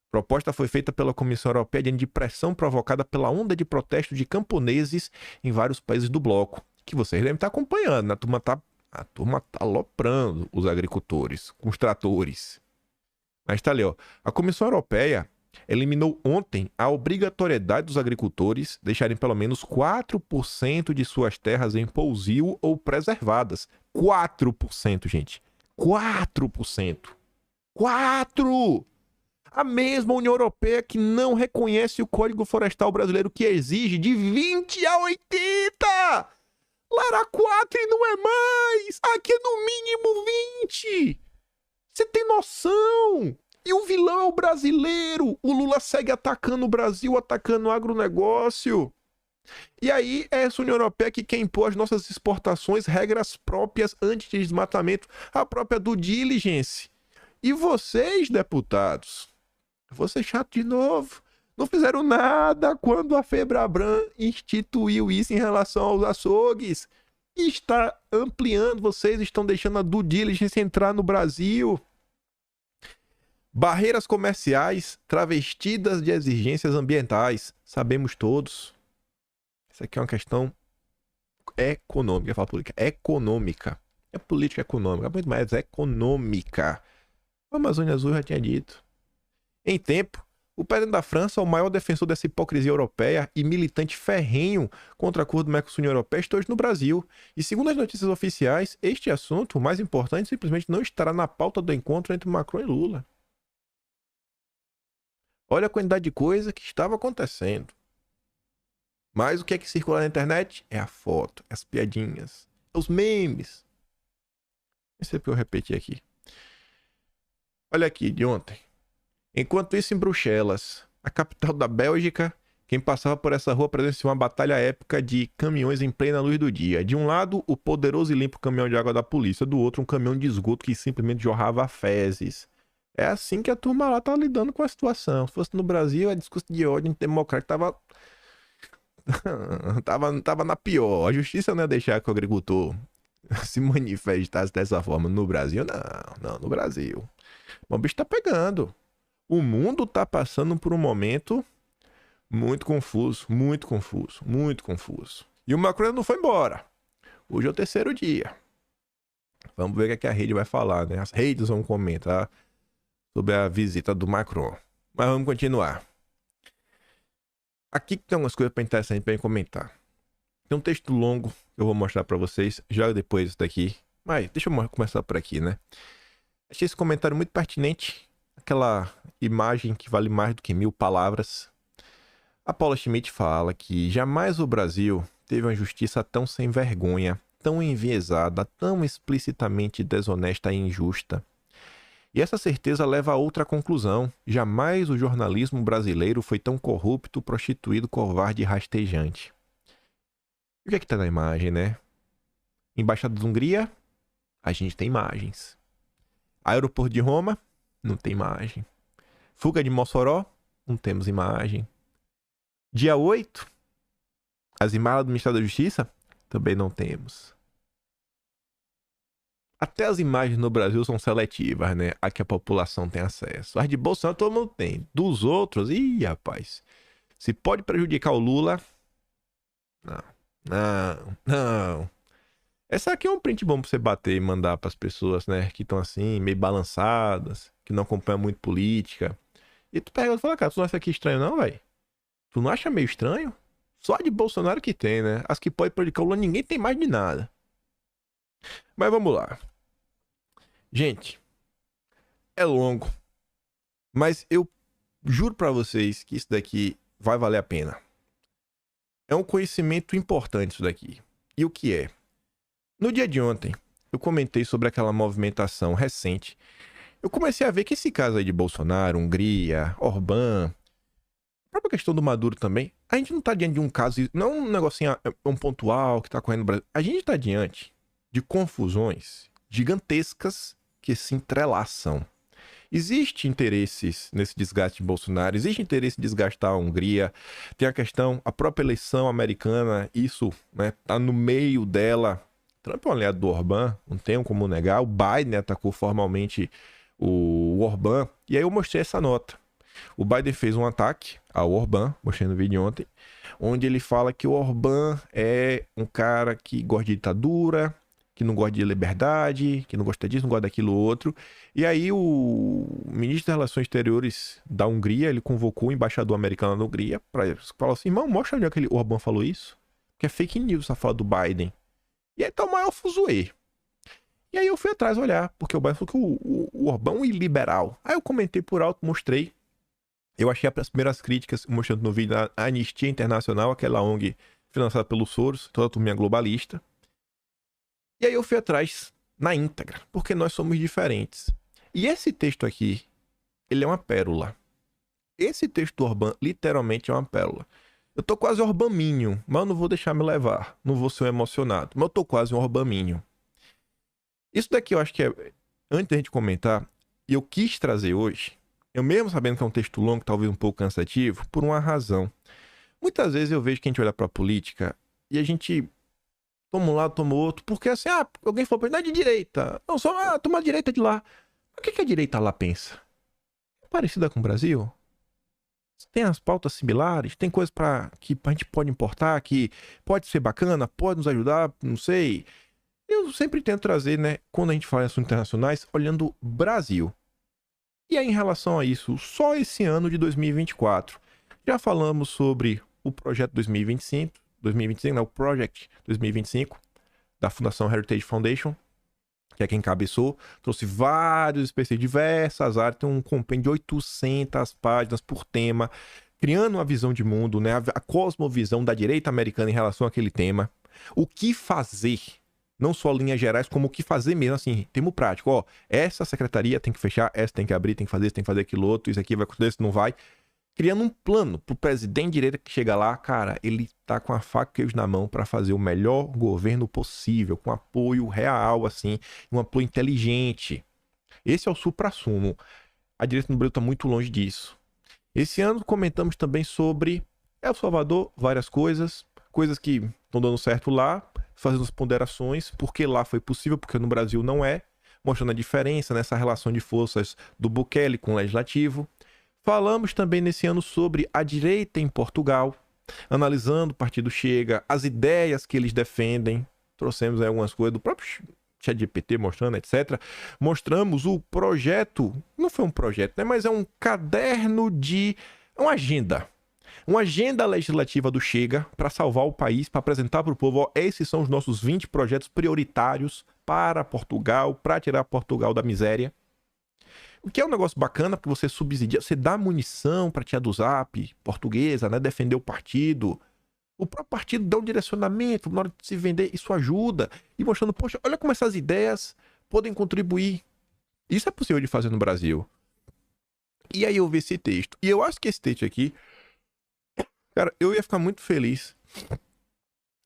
A proposta foi feita pela Comissão Europeia diante de pressão provocada pela onda de protesto de camponeses em vários países do bloco, que vocês devem estar acompanhando, né? A turma tá aloprando os agricultores com os tratores. Mas tá ali, ó. A Comissão Europeia eliminou ontem a obrigatoriedade dos agricultores deixarem pelo menos 4% de suas terras em pousio ou preservadas. 4%, gente. 4%. 4! A mesma União Europeia que não reconhece o Código Florestal Brasileiro, que exige de 20 a 80! Lá era 4 e não é mais! Aqui é no mínimo 20! Você tem noção? E o vilão é o brasileiro! O Lula segue atacando o Brasil, atacando o agronegócio. E aí é essa União Europeia que quer impor às nossas exportações regras próprias anti-desmatamento, a própria due diligence. E vocês, deputados, vou ser chato de novo, não fizeram nada quando a Febrabran instituiu isso em relação aos açougues. E está ampliando, vocês estão deixando a due diligence entrar no Brasil. Barreiras comerciais travestidas de exigências ambientais, sabemos todos. Isso aqui é uma questão econômica, fala política, econômica. É política econômica, muito mais econômica. A Amazônia Azul já tinha dito. Em tempo, o presidente da França, o maior defensor dessa hipocrisia europeia e militante ferrenho contra a acordo do Mercosul-União Europeia, está hoje no Brasil. E segundo as notícias oficiais, este assunto, o mais importante, simplesmente não estará na pauta do encontro entre Macron e Lula. Olha a quantidade de coisa que estava acontecendo. Mas o que é que circula na internet? É a foto, as piadinhas, os memes. Não sei porque eu repeti aqui. Olha aqui, de ontem. Enquanto isso, em Bruxelas, a capital da Bélgica, quem passava por essa rua presenciou uma batalha épica de caminhões em plena luz do dia. De um lado, o poderoso e limpo caminhão de água da polícia, do outro, um caminhão de esgoto que simplesmente jorrava fezes. É assim que a turma lá tá lidando com a situação. Se fosse no Brasil, a discurso de ódio democrático tava na pior. A justiça não ia deixar que o agricultor se manifestasse dessa forma. No Brasil, não, no Brasil. Mas o bicho tá pegando. O mundo tá passando por um momento muito confuso, muito confuso, muito confuso. E o Macron não foi embora. Hoje é o terceiro dia. Vamos ver o que a rede vai falar, né? As redes vão comentar sobre a visita do Macron. Mas vamos continuar. Aqui tem umas coisas interessantes para comentar. Tem um texto longo que eu vou mostrar para vocês já depois daqui. Mas deixa eu começar por aqui, né? Achei esse comentário muito pertinente. Aquela imagem que vale mais do que 1000 palavras. A Paula Schmidt fala que jamais o Brasil teve uma justiça tão sem vergonha, tão enviesada, tão explicitamente desonesta e injusta. E essa certeza leva a outra conclusão. Jamais o jornalismo brasileiro foi tão corrupto, prostituído, covarde e rastejante. E o que é que tá na imagem, né? Embaixada da Hungria, a gente tem imagens. Aeroporto de Roma, não tem imagem. Fuga de Mossoró, não temos imagem. Dia 8, as imagens do Ministério da Justiça, também não temos. Até as imagens no Brasil são seletivas, né? A que a população tem acesso. As de Bolsonaro todo mundo tem. Dos outros, ih, rapaz. Se pode prejudicar o Lula... Não. Essa aqui é um print bom pra você bater e mandar pras pessoas, né? Que estão assim, meio balançadas, que não acompanham muito política. E tu pergunta e fala, cara, tu não acha aqui estranho não, velho? Tu não acha meio estranho? Só a de Bolsonaro que tem, né? As que pode prejudicar o Lula, ninguém tem mais de nada. Mas vamos lá. Gente, é longo. Mas eu juro pra vocês que isso daqui vai valer a pena. É um conhecimento importante isso daqui. E o que é? No dia de ontem, eu comentei sobre aquela movimentação recente. Eu comecei a ver que esse caso aí de Bolsonaro, Hungria, Orbán, a própria questão do Maduro também, a gente não tá diante de um caso, não um negocinho, um pontual que tá correndo no Brasil. A gente tá diante de confusões gigantescas que se entrelaçam. Existem interesses nesse desgaste de Bolsonaro, existe interesse em desgastar a Hungria, tem a questão, a própria eleição americana, isso, né, tá no meio dela. Trump é um aliado do Orbán, não tem como negar. O Biden atacou formalmente o Orbán, e aí eu mostrei essa nota. O Biden fez um ataque ao Orbán, mostrei no vídeo ontem, onde ele fala que o Orbán é um cara que gosta de ditadura, que não gosta de liberdade, que não gosta disso, não gosta daquilo outro. E aí o ministro das Relações Exteriores da Hungria, ele convocou o embaixador americano na Hungria para falar assim, irmão, mostra onde é que o Orbán falou isso, que é fake news essa fala do Biden. E aí tá o maior fuzuê. E aí eu fui atrás olhar, porque o Biden falou que o Orbán é um iliberal. Aí eu comentei por alto, mostrei. Eu achei as primeiras críticas, mostrando no vídeo da Anistia Internacional, aquela ONG financiada pelo Soros, toda a turminha globalista. E aí eu fui atrás na íntegra, porque nós somos diferentes. E esse texto aqui, ele é uma pérola. Esse texto do Orbán, literalmente, é uma pérola. Eu tô quase Orbaminho, mas eu não vou deixar me levar. Não vou ser um emocionado, mas eu tô quase um Orbaminho. Isso daqui eu acho que é... Antes da gente comentar, e eu quis trazer hoje, eu mesmo sabendo que é um texto longo, talvez um pouco cansativo, por uma razão. Muitas vezes eu vejo que a gente olha pra política e a gente toma um lado, toma outro, porque assim, alguém falou pra mim, não é de direita. Não, só, toma a direita de lá. O que a direita lá pensa? É parecida com o Brasil? Tem as pautas similares, tem coisas que a gente pode importar, que pode ser bacana, pode nos ajudar, não sei. Eu sempre tento trazer, né, quando a gente fala em assuntos internacionais, olhando o Brasil. E aí, em relação a isso, só esse ano de 2024, já falamos sobre o projeto 2025, não, o Project 2025, da Fundação Heritage Foundation, que é quem cabeçou, trouxe vários especialistas de diversas áreas, tem um compêndio de 800 páginas por tema, criando uma visão de mundo, né, a cosmovisão da direita americana em relação àquele tema. O que fazer, não só linhas gerais, como o que fazer mesmo, assim, termo prático. Ó, essa secretaria tem que fechar, essa tem que abrir, tem que fazer aquilo outro, isso aqui vai acontecer, isso não vai. Criando um plano pro presidente de direita que chega lá, cara, ele tá com a faca e queijo na mão para fazer o melhor governo possível, com apoio real, assim, um apoio inteligente. Esse é o suprassumo. A direita no Brasil tá muito longe disso. Esse ano comentamos também sobre El Salvador, várias coisas que estão dando certo lá, fazendo as ponderações, porque lá foi possível, porque no Brasil não é, mostrando a diferença nessa relação de forças do Bukele com o legislativo. Falamos também nesse ano sobre a direita em Portugal, analisando o partido Chega, as ideias que eles defendem. Trouxemos aí algumas coisas do próprio ChatGPT mostrando, etc. Mostramos o projeto, não foi um projeto, né? Mas é um caderno de... uma agenda. Uma agenda legislativa do Chega para salvar o país, para apresentar para o povo, ó, esses são os nossos 20 projetos prioritários para Portugal, para tirar Portugal da miséria. O que é um negócio bacana, porque você subsidia, você dá munição para tia do Zap, portuguesa, né? Defender o partido. O próprio partido dá um direcionamento na hora de se vender, isso ajuda. E mostrando, poxa, olha como essas ideias podem contribuir. Isso é possível de fazer no Brasil. E aí eu vi esse texto. E eu acho que esse texto aqui, cara, eu ia ficar muito feliz.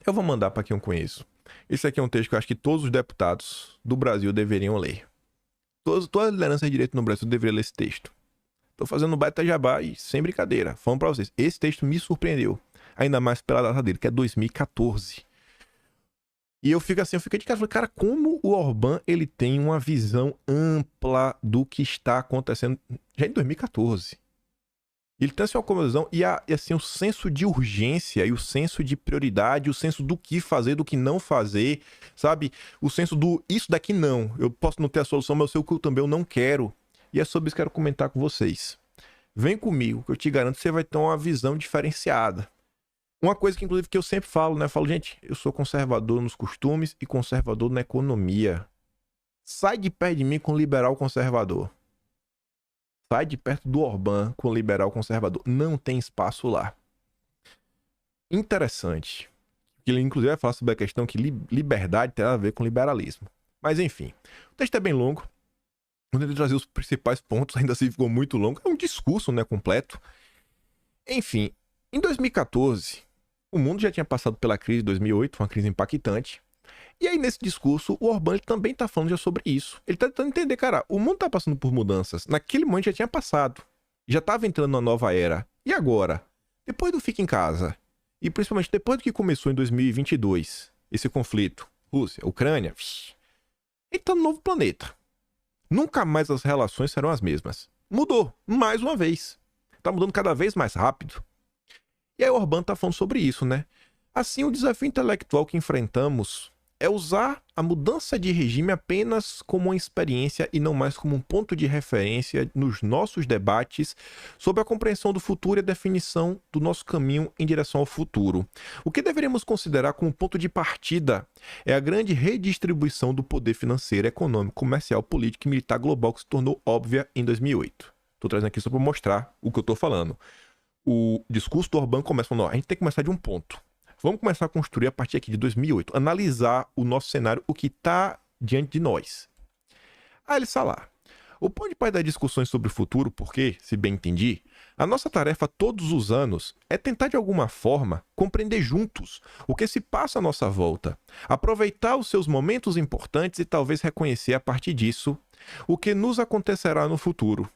Eu vou mandar para quem eu conheço. Esse aqui é um texto que eu acho que todos os deputados do Brasil deveriam ler. Toda a liderança de direito no Brasil deveria ler esse texto. Tô fazendo um baita jabá e sem brincadeira. Falando pra vocês, esse texto me surpreendeu. Ainda mais pela data dele, que é 2014. E eu fico de cara, cara, como o Orbán, ele tem uma visão ampla do que está acontecendo já em 2014. Ele tem assim uma visão e assim, o senso de urgência e o senso de prioridade, o senso do que fazer, do que não fazer, sabe? O senso do isso daqui não. Eu posso não ter a solução, mas eu sei o que eu também não quero. E é sobre isso que eu quero comentar com vocês. Vem comigo, que eu te garanto que você vai ter uma visão diferenciada. Uma coisa que, inclusive, que eu sempre falo, né? Eu falo, gente, eu sou conservador nos costumes e conservador na economia. Sai de perto de mim com liberal conservador. Sai de perto do Orbán com liberal conservador. Não tem espaço lá. Interessante. Ele, inclusive, vai falar sobre a questão que liberdade tem a ver com liberalismo. Mas, enfim. O texto é bem longo. Quando ele trazer os principais pontos, ainda assim ficou muito longo. É um discurso, né, completo. Enfim, em 2014, o mundo já tinha passado pela crise de 2008, uma crise impactante. E aí, nesse discurso, o Orbán ele também tá falando já sobre isso. Ele tá tentando entender, cara, o mundo tá passando por mudanças. Naquele momento já tinha passado. Já tava entrando numa nova era. E agora? Depois do Fica em Casa, e principalmente depois do que começou em 2022, esse conflito, Rússia, Ucrânia, ele tá num novo planeta. Nunca mais as relações serão as mesmas. Mudou, mais uma vez. Tá mudando cada vez mais rápido. E aí o Orbán tá falando sobre isso, né? Assim, o desafio intelectual que enfrentamos é usar a mudança de regime apenas como uma experiência e não mais como um ponto de referência nos nossos debates sobre a compreensão do futuro e a definição do nosso caminho em direção ao futuro. O que deveríamos considerar como ponto de partida é a grande redistribuição do poder financeiro, econômico, comercial, político e militar global que se tornou óbvia em 2008. Estou trazendo aqui só para mostrar o que eu estou falando. O discurso do Orbán começa falando, a gente tem que começar de um ponto. Vamos começar a construir a partir aqui de 2008, analisar o nosso cenário, o que está diante de nós. Aí ele está lá. O ponto de partida das discussões sobre o futuro, porque, se bem entendi, a nossa tarefa todos os anos é tentar de alguma forma compreender juntos o que se passa à nossa volta, aproveitar os seus momentos importantes e talvez reconhecer a partir disso o que nos acontecerá no futuro.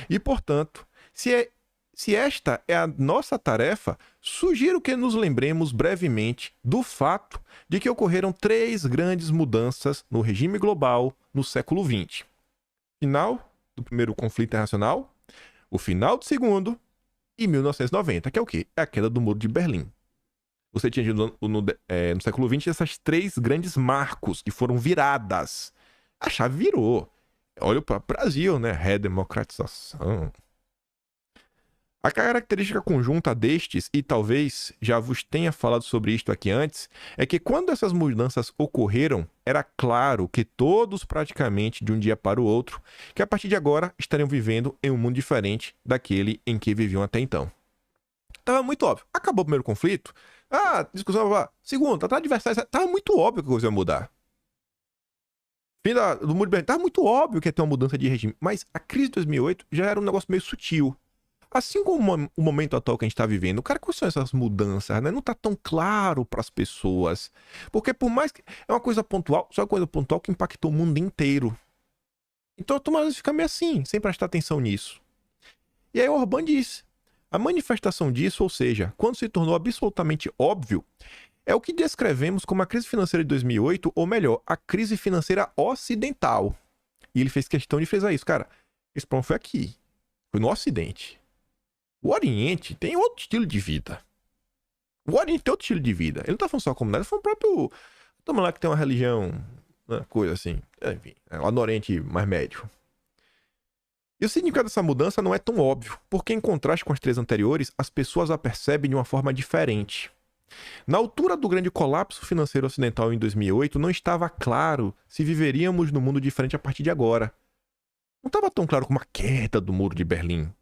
E, portanto, se esta é a nossa tarefa, sugiro que nos lembremos brevemente do fato de que ocorreram 3 grandes mudanças no regime global no século XX. Final do primeiro conflito internacional, o final do segundo e 1990, que é o quê? É a queda do Muro de Berlim. Você tinha no século XX essas 3 grandes marcos que foram viradas. A chave virou. Olha para o Brasil, né? Redemocratização. A característica conjunta destes, e talvez já vos tenha falado sobre isto aqui antes, é que quando essas mudanças ocorreram, era claro que todos praticamente de um dia para o outro, que a partir de agora estariam vivendo em um mundo diferente daquele em que viviam até então. Tava muito óbvio. Acabou o primeiro conflito. Discussão, segundo, tratado de Versalhes. Tava muito óbvio que a coisa ia mudar. Fim do muro de Berlim. Tava muito óbvio que ia ter uma mudança de regime. Mas a crise de 2008 já era um negócio meio sutil. Assim como o momento atual que a gente tá vivendo, cara, quais são essas mudanças, né? Não tá tão claro para as pessoas. Porque por mais que é uma coisa pontual, só uma coisa pontual que impactou o mundo inteiro. Então, às vezes fica meio assim, sem prestar atenção nisso. E aí o Orbán disse, a manifestação disso, ou seja, quando se tornou absolutamente óbvio, é o que descrevemos como a crise financeira de 2008, ou melhor, a crise financeira ocidental. E ele fez questão de frisar isso. Cara, esse problema foi aqui. Foi no Ocidente. O Oriente tem outro estilo de vida. O Oriente tem outro estilo de vida. Ele não tá falando só a comunidade, ele tá falando o próprio... Toma lá que tem uma religião, uma coisa assim. Enfim, lá no Oriente mais médio. E o significado dessa mudança não é tão óbvio, porque em contraste com as três anteriores, as pessoas a percebem de uma forma diferente. Na altura do grande colapso financeiro ocidental em 2008, não estava claro se viveríamos num mundo diferente a partir de agora. Não estava tão claro como a queda do Muro de Berlim.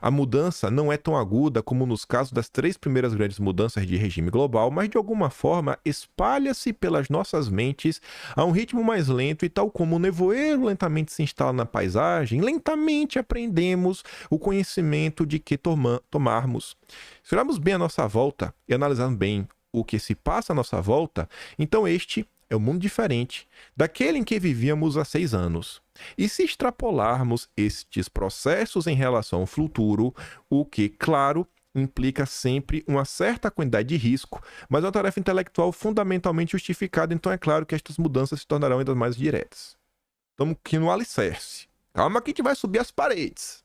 A mudança não é tão aguda como nos casos das três primeiras grandes mudanças de regime global, mas de alguma forma espalha-se pelas nossas mentes a um ritmo mais lento e tal como o nevoeiro lentamente se instala na paisagem, lentamente aprendemos o conhecimento de que tomarmos. Se olharmos bem à nossa volta e analisarmos bem o que se passa à nossa volta, então este é um mundo diferente daquele em que vivíamos há 6 anos. E se extrapolarmos estes processos em relação ao futuro, o que, claro, implica sempre uma certa quantidade de risco, mas é uma tarefa intelectual fundamentalmente justificada, então é claro que estas mudanças se tornarão ainda mais diretas. Estamos aqui no alicerce. Calma que a gente vai subir as paredes.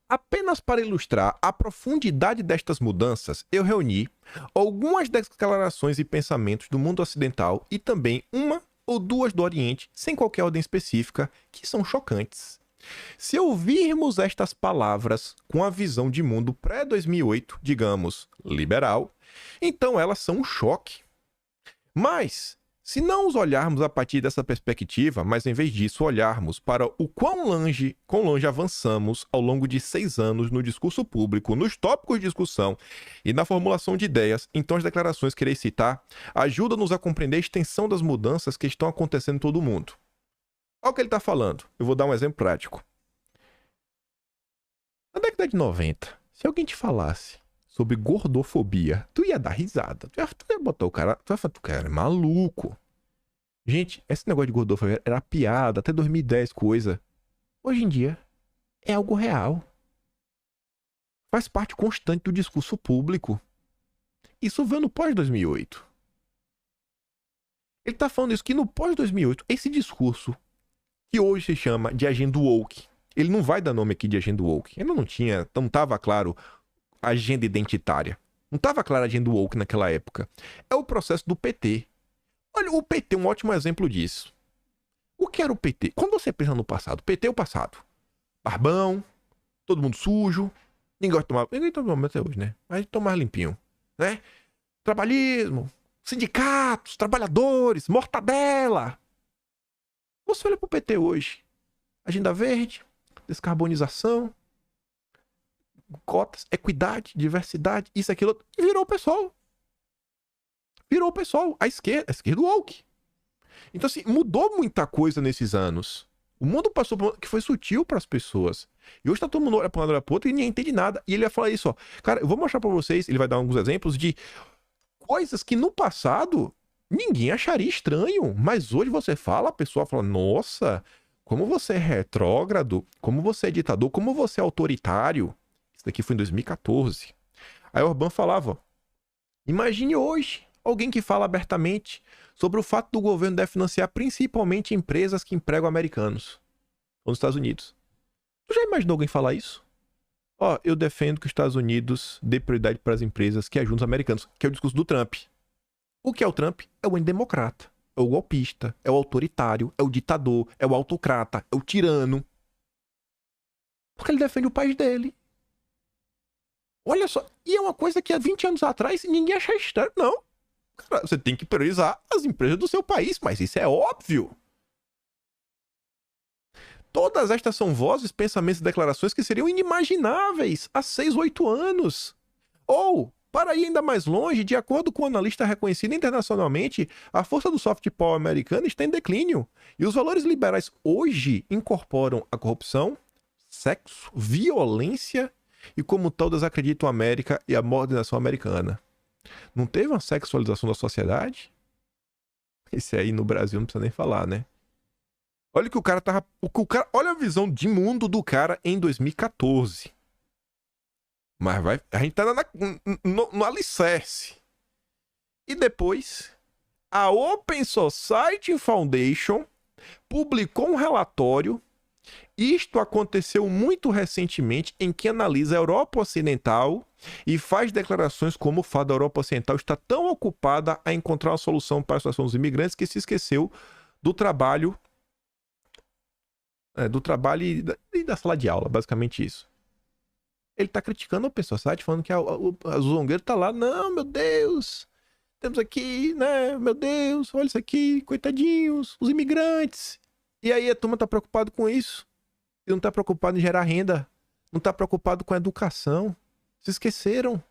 Apenas para ilustrar a profundidade destas mudanças, eu reuni algumas declarações e pensamentos do mundo ocidental e também uma ou duas do Oriente, sem qualquer ordem específica, que são chocantes. Se ouvirmos estas palavras com a visão de mundo pré-2008, digamos, liberal, então elas são um choque. Mas, se não os olharmos a partir dessa perspectiva, mas em vez disso olharmos para o quão longe avançamos ao longo de 6 anos no discurso público, nos tópicos de discussão e na formulação de ideias, então as declarações que irei citar ajudam-nos a compreender a extensão das mudanças que estão acontecendo em todo o mundo. Olha o que ele está falando. Eu vou dar um exemplo prático. Na década de 90, se alguém te falasse sobre gordofobia, tu ia dar risada. Tu ia botar o cara... Tu ia falar, tu cara é maluco. Gente, esse negócio de gordofobia era piada, até 2010 coisa. Hoje em dia, é algo real. Faz parte constante do discurso público. Isso veio no pós-2008. Ele tá falando isso, que no pós-2008, esse discurso, que hoje se chama de agenda woke, ele não vai dar nome aqui de agenda woke. Ainda não tava claro agenda identitária. Não estava clara a agenda woke naquela época. É o processo do PT. Olha, o PT é um ótimo exemplo disso. O que era o PT? Quando você pensa no passado, o PT é o passado. Barbão, todo mundo sujo, ninguém gosta de tomar... Ninguém toma até hoje, né? Mas tomar limpinho, né? Trabalhismo, sindicatos, trabalhadores, mortadela. Você olha pro PT hoje. Agenda verde, descarbonização, cotas, equidade, diversidade, isso, aquilo, e virou o pessoal. Virou o pessoal, a esquerda woke. Então, assim, mudou muita coisa nesses anos. O mundo passou por que foi sutil para as pessoas. E hoje tá todo mundo olhando para um lado para outro e ninguém entende nada. E ele vai falar isso, ó. Cara, eu vou mostrar para vocês, ele vai dar alguns exemplos de coisas que no passado ninguém acharia estranho. Mas hoje você fala, a pessoa fala, nossa, como você é retrógrado, como você é ditador, como você é autoritário. Isso daqui foi em 2014. Aí o Orbán falava, imagine hoje alguém que fala abertamente sobre o fato do governo deve financiar principalmente empresas que empregam americanos nos Estados Unidos. Tu já imaginou alguém falar isso? Ó, eu defendo que os Estados Unidos dê prioridade para as empresas que ajudam os americanos, que é o discurso do Trump. O que é o Trump? É o democrata. é o golpista, é o autoritário, é o ditador, é o autocrata, é o tirano. Porque ele defende o país dele. Olha só, e é uma coisa que há 20 anos atrás ninguém achava estranho. Não, cara, você tem que priorizar as empresas do seu país, mas isso é óbvio. Todas estas são vozes, pensamentos e declarações que seriam inimagináveis há 6 ou 8 anos. Ou, para ir ainda mais longe, de acordo com um analista reconhecido internacionalmente, a força do soft power americana está em declínio. E os valores liberais hoje incorporam a corrupção, sexo, violência e, como tal, desacreditam a América e a modernização americana. Não teve uma sexualização da sociedade? Esse aí no Brasil não precisa nem falar, né? Olha que o cara tava. Olha a visão de mundo do cara em 2014. Mas a gente tá no alicerce. E depois, a Open Society Foundation publicou um relatório. Isto aconteceu muito recentemente, em que analisa a Europa Ocidental e faz declarações como o fato da Europa Ocidental está tão ocupada a encontrar uma solução para a situação dos imigrantes que se esqueceu do trabalho e da sala de aula, basicamente isso. Ele tá criticando a Open Society, falando que a zongueira tá lá. Não, meu Deus, temos aqui, né, meu Deus, olha isso aqui, coitadinhos, os imigrantes. E aí a turma tá preocupada com isso. E não tá preocupado em gerar renda. Não tá preocupado com a educação. Se esqueceram.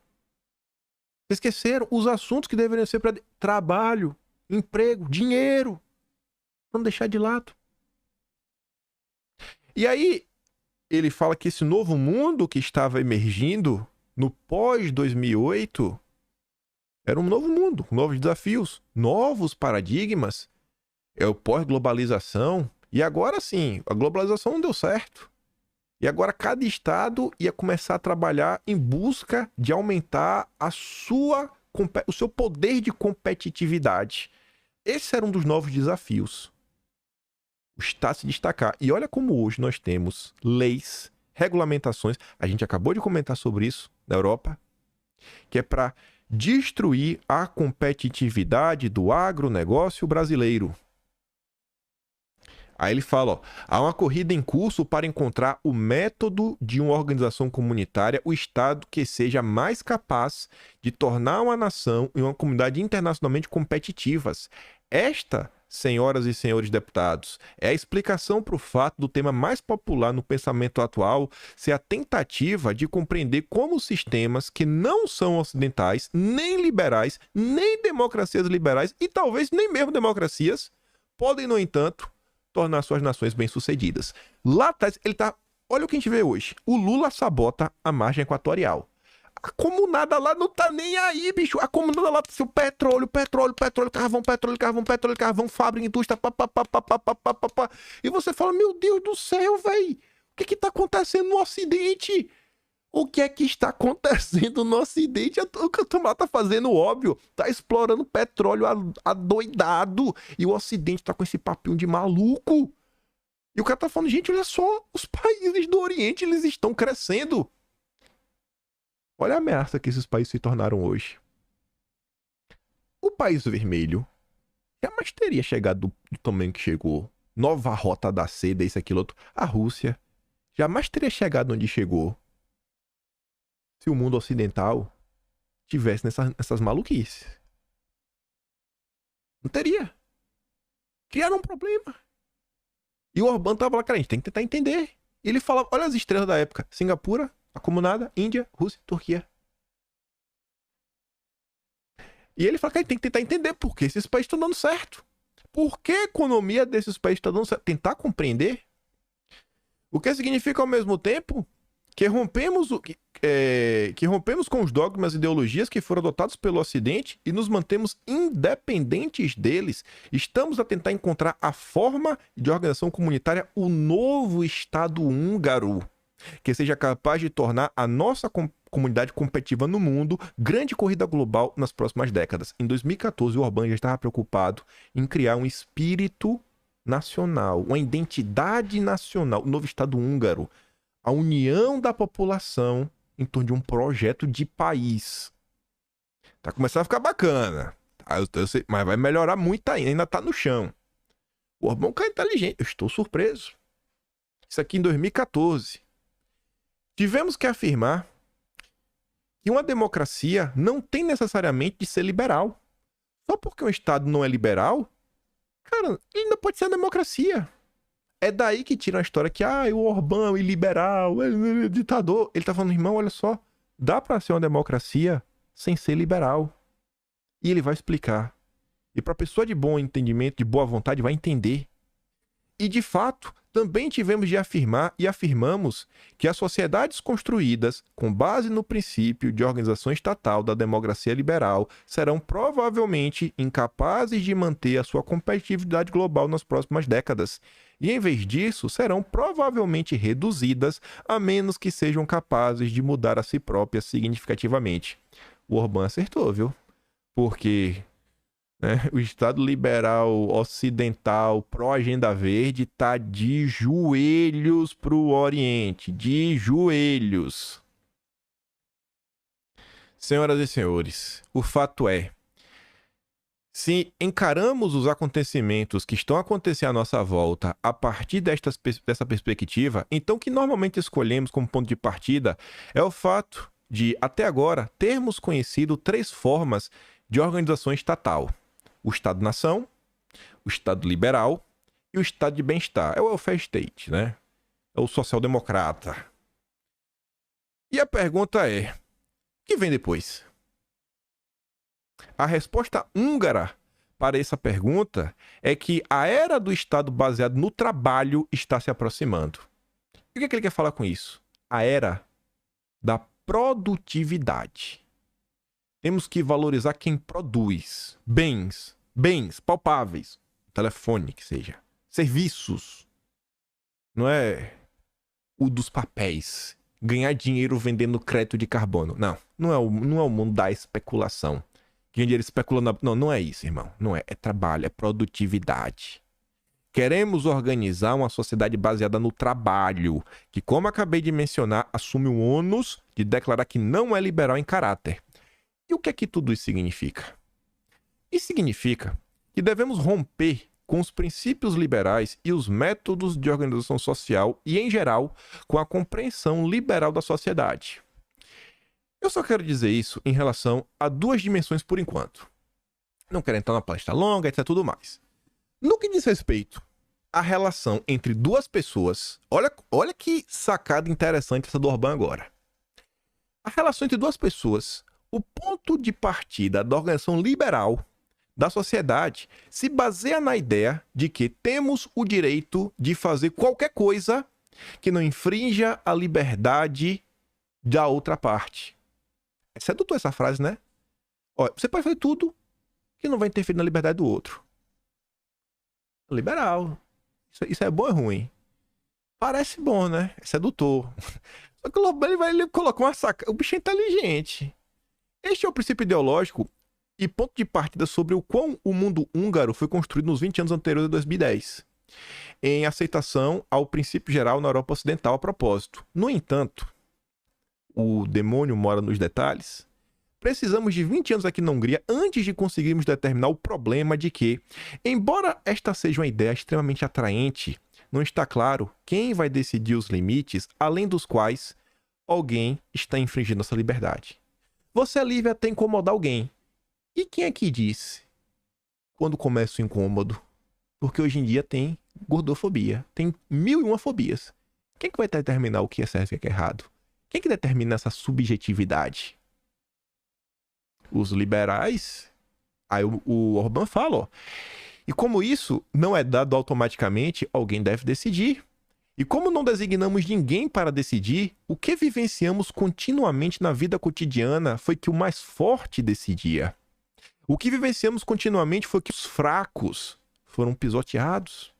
Se esqueceram os assuntos que deveriam ser para trabalho, emprego, dinheiro. Vamos deixar de lado. E aí, ele fala que esse novo mundo que estava emergindo no pós-2008 era um novo mundo, novos desafios, novos paradigmas. É o pós-globalização. E agora sim, a globalização não deu certo. E agora cada estado ia começar a trabalhar em busca de aumentar o seu poder de competitividade. Esse era um dos novos desafios. O Estado se destacar. E olha como hoje nós temos leis, regulamentações, a gente acabou de comentar sobre isso na Europa, que é para destruir a competitividade do agronegócio brasileiro. Aí ele fala, ó, há uma corrida em curso para encontrar o método de uma organização comunitária, o Estado que seja mais capaz de tornar uma nação e uma comunidade internacionalmente competitivas. Esta, senhoras e senhores deputados, é a explicação para o fato do tema mais popular no pensamento atual ser a tentativa de compreender como sistemas que não são ocidentais, nem liberais, nem democracias liberais e talvez nem mesmo democracias, podem, no entanto, tornar suas nações bem-sucedidas. Lá atrás, olha o que a gente vê hoje. O Lula sabota a margem equatorial. A comunada lá não tá nem aí, bicho. A comunada lá, o petróleo, carvão, fábrica, indústria, papapá. E você fala, meu Deus do céu, velho. O que tá acontecendo no Ocidente? O que é que está acontecendo no Ocidente? O que a turma tá fazendo, óbvio. Tá explorando petróleo adoidado. E o Ocidente tá com esse papinho de maluco. E o cara tá falando, gente, olha só. Os países do Oriente, eles estão crescendo. Olha a ameaça que esses países se tornaram hoje. O país vermelho jamais teria chegado do tamanho que chegou. Nova rota da seda, isso, aquilo, outro. A Rússia jamais teria chegado onde chegou se o mundo ocidental tivesse nessas maluquices. Não teria. Criaram um problema. E o Orbán tava lá, cara, a gente tem que tentar entender. E ele fala, olha as estrelas da época. Singapura, Acumulada, Índia, Rússia, Turquia. E ele fala que a gente tem que tentar entender por que esses países estão dando certo. Por que a economia desses países está dando certo? Tentar compreender. O que significa, ao mesmo tempo, que rompemos com os dogmas e ideologias que foram adotados pelo Ocidente e nos mantemos independentes deles. Estamos a tentar encontrar a forma de organização comunitária, o novo Estado húngaro, que seja capaz de tornar a nossa comunidade competitiva no mundo, grande corrida global nas próximas décadas. Em 2014, o Orbán já estava preocupado em criar um espírito nacional, uma identidade nacional, o novo Estado húngaro, a união da população em torno de um projeto de país. Tá começando a ficar bacana. Eu sei, mas vai melhorar muito ainda tá no chão. O Orbán é um cara inteligente. Eu estou surpreso. Isso aqui em 2014. Tivemos que afirmar que uma democracia não tem necessariamente de ser liberal. Só porque um Estado não é liberal, cara, ele não pode ser uma democracia. É daí que tira a história que, o Orbán é iliberal, é ditador. Ele tá falando, irmão, olha só, dá pra ser uma democracia sem ser liberal. E ele vai explicar. E pra pessoa de bom entendimento, de boa vontade, vai entender. E, de fato, também tivemos de afirmar e afirmamos que as sociedades construídas com base no princípio de organização estatal da democracia liberal serão provavelmente incapazes de manter a sua competitividade global nas próximas décadas. E, em vez disso, serão provavelmente reduzidas a menos que sejam capazes de mudar a si próprias significativamente. O Orbán acertou, viu? Porque o Estado liberal ocidental pró-agenda verde tá de joelhos pro Oriente. De joelhos. Senhoras e senhores, o fato é, se encaramos os acontecimentos que estão acontecendo à nossa volta a partir dessa perspectiva, então o que normalmente escolhemos como ponto de partida é o fato de, até agora, termos conhecido 3 formas de organização estatal. O Estado-nação, o Estado liberal e o Estado de bem-estar. É o welfare state, né? É o social-democrata. E a pergunta é, o que vem depois? A resposta húngara para essa pergunta é que a era do Estado baseado no trabalho está se aproximando. E o que ele quer falar com isso? A era da produtividade. Temos que valorizar quem produz bens palpáveis, telefone que seja, serviços. Não é o dos papéis, ganhar dinheiro vendendo crédito de carbono. Não é o mundo da especulação. Ganhar dinheiro especulando. Não é isso, irmão. Não é. É trabalho, é produtividade. Queremos organizar uma sociedade baseada no trabalho, que, como acabei de mencionar, assume o ônus de declarar que não é liberal em caráter. E o que é que tudo isso significa? Isso significa que devemos romper com os princípios liberais e os métodos de organização social e, em geral, com a compreensão liberal da sociedade. Eu só quero dizer isso em relação a 2 dimensões por enquanto. Não quero entrar na palestra longa, etc. tudo mais. No que diz respeito à relação entre 2 pessoas, olha que sacada interessante essa do Orbán agora. A relação entre 2 pessoas, o ponto de partida da organização liberal da sociedade se baseia na ideia de que temos o direito de fazer qualquer coisa que não infrinja a liberdade da outra parte. É sedutor essa frase, né? Olha, você pode fazer tudo que não vai interferir na liberdade do outro. Liberal. Isso é bom ou é ruim? Parece bom, né? É sedutor. Só que ele colocou uma saca. O bicho é inteligente. Este é o princípio ideológico e ponto de partida sobre o quão o mundo húngaro foi construído nos 20 anos anteriores a 2010, em aceitação ao princípio geral na Europa Ocidental a propósito. No entanto, o demônio mora nos detalhes. Precisamos de 20 anos aqui na Hungria antes de conseguirmos determinar o problema de que, embora esta seja uma ideia extremamente atraente, não está claro quem vai decidir os limites além dos quais alguém está infringindo essa liberdade. Você é livre até incomodar alguém. E quem é que disse quando começa o incômodo? Porque hoje em dia tem gordofobia. Tem 1001 fobias. Quem é que vai determinar o que é certo e o que é errado? Quem é que determina essa subjetividade? Os liberais? Aí o Orbán fala, ó. E como isso não é dado automaticamente, alguém deve decidir. E como não designamos ninguém para decidir, o que vivenciamos continuamente na vida cotidiana foi que o mais forte decidia. O que vivenciamos continuamente foi que os fracos foram pisoteados.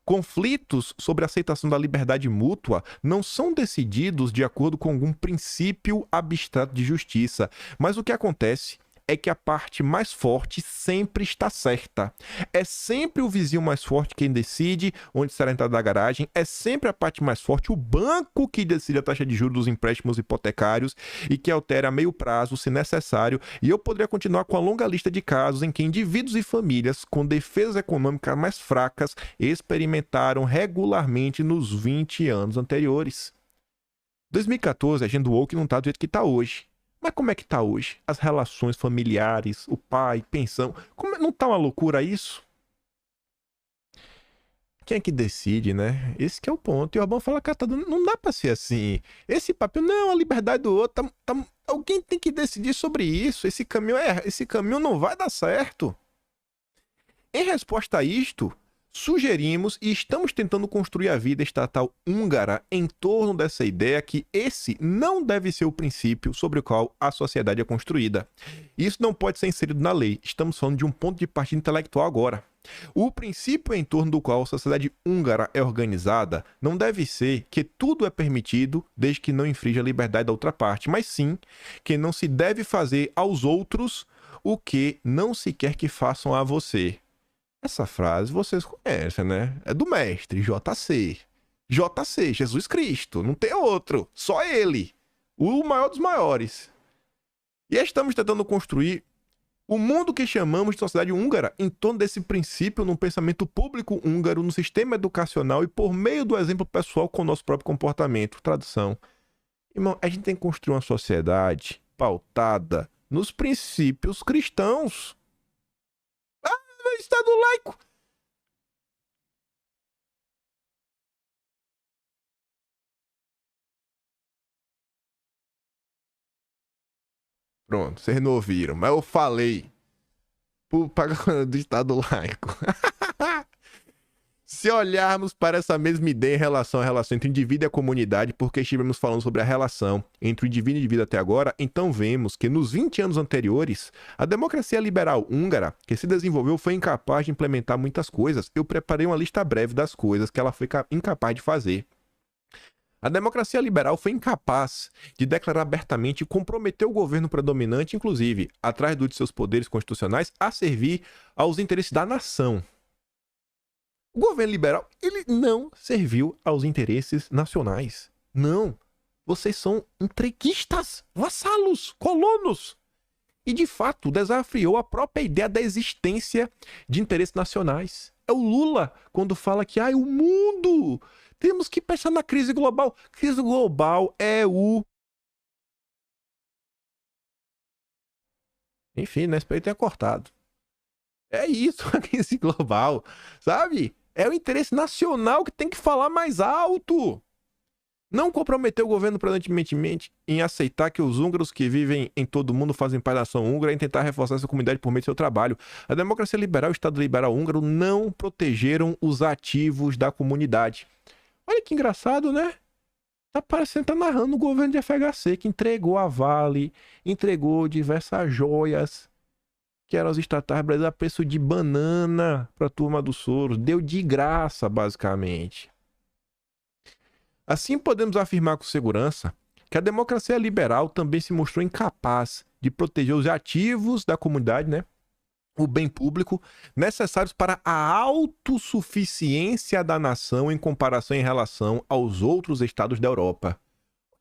Conflitos sobre a aceitação da liberdade mútua não são decididos de acordo com algum princípio abstrato de justiça, mas o que acontece é que a parte mais forte sempre está certa. É sempre o vizinho mais forte quem decide onde será a entrada da garagem, é sempre a parte mais forte, o banco que decide a taxa de juros dos empréstimos hipotecários e que altera a meio prazo, se necessário, e eu poderia continuar com a longa lista de casos em que indivíduos e famílias com defesas econômicas mais fracas experimentaram regularmente nos 20 anos anteriores. 2014 a gente doou que não está do jeito que está hoje. Mas como é que está hoje? As relações familiares, o pai, pensão, não está uma loucura isso? Quem é que decide, né? Esse que é o ponto. E o Orbán fala, cara, não dá pra ser assim. Esse papel, não, a liberdade do outro, alguém tem que decidir sobre isso. Esse caminho não vai dar certo. Em resposta a isto, sugerimos e estamos tentando construir a vida estatal húngara em torno dessa ideia que esse não deve ser o princípio sobre o qual a sociedade é construída. Isso não pode ser inserido na lei. Estamos falando de um ponto de partida intelectual agora. O princípio em torno do qual a sociedade húngara é organizada não deve ser que tudo é permitido desde que não infrinja a liberdade da outra parte, mas sim que não se deve fazer aos outros o que não se quer que façam a você. Essa frase vocês conhecem, né? É do mestre, JC. JC, Jesus Cristo. Não tem outro. Só ele. O maior dos maiores. E estamos tentando construir o mundo que chamamos de sociedade húngara em torno desse princípio no pensamento público húngaro, no sistema educacional e por meio do exemplo pessoal com o nosso próprio comportamento. Tradução. Irmão, a gente tem que construir uma sociedade pautada nos princípios cristãos. Estado laico. Pronto, vocês não ouviram, mas eu falei do Estado laico. Se olharmos para essa mesma ideia em relação à relação entre o indivíduo e a comunidade, porque estivemos falando sobre a relação entre o indivíduo e o indivíduo até agora, então vemos que nos 20 anos anteriores, a democracia liberal húngara, que se desenvolveu, foi incapaz de implementar muitas coisas. Eu preparei uma lista breve das coisas que ela foi incapaz de fazer. A democracia liberal foi incapaz de declarar abertamente e comprometer o governo predominante, inclusive, atrás de seus poderes constitucionais, a servir aos interesses da nação. O governo liberal, ele não serviu aos interesses nacionais. Não. Vocês são entreguistas, vassalos, colonos. E, de fato, desafiou a própria ideia da existência de interesses nacionais. É o Lula, quando fala que o mundo, temos que pensar na crise global. Crise global é o... Enfim, né? Espero que tenha cortado. É isso, a crise global, sabe? É o interesse nacional que tem que falar mais alto. Não comprometer o governo predominantemente em aceitar que os húngaros que vivem em todo o mundo fazem parte da nação húngara e tentar reforçar essa comunidade por meio do seu trabalho. A democracia liberal e o Estado liberal húngaro não protegeram os ativos da comunidade. Olha que engraçado, né? Tá parecendo que tá narrando o governo de FHC, que entregou a Vale, entregou diversas joias que eram os estatais brasileiros a preço de banana para a turma do Soros. Deu de graça, basicamente. Assim, podemos afirmar com segurança que a democracia liberal também se mostrou incapaz de proteger os ativos da comunidade, né? O bem público, necessários para a autossuficiência da nação em comparação em relação aos outros estados da Europa.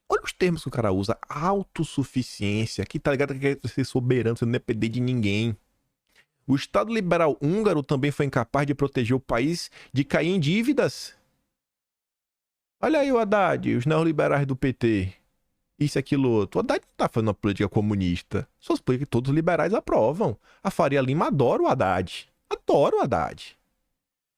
Olha os termos que o cara usa. Autossuficiência. Que tá ligado que quer ser soberano, você não depender de ninguém. O Estado liberal húngaro também foi incapaz de proteger o país de cair em dívidas. Olha aí o Haddad, os neoliberais do PT. Isso, aquilo, outro. O Haddad não tá fazendo uma política comunista. Só políticas que todos os liberais aprovam. A Faria Lima adora o Haddad. Adora o Haddad.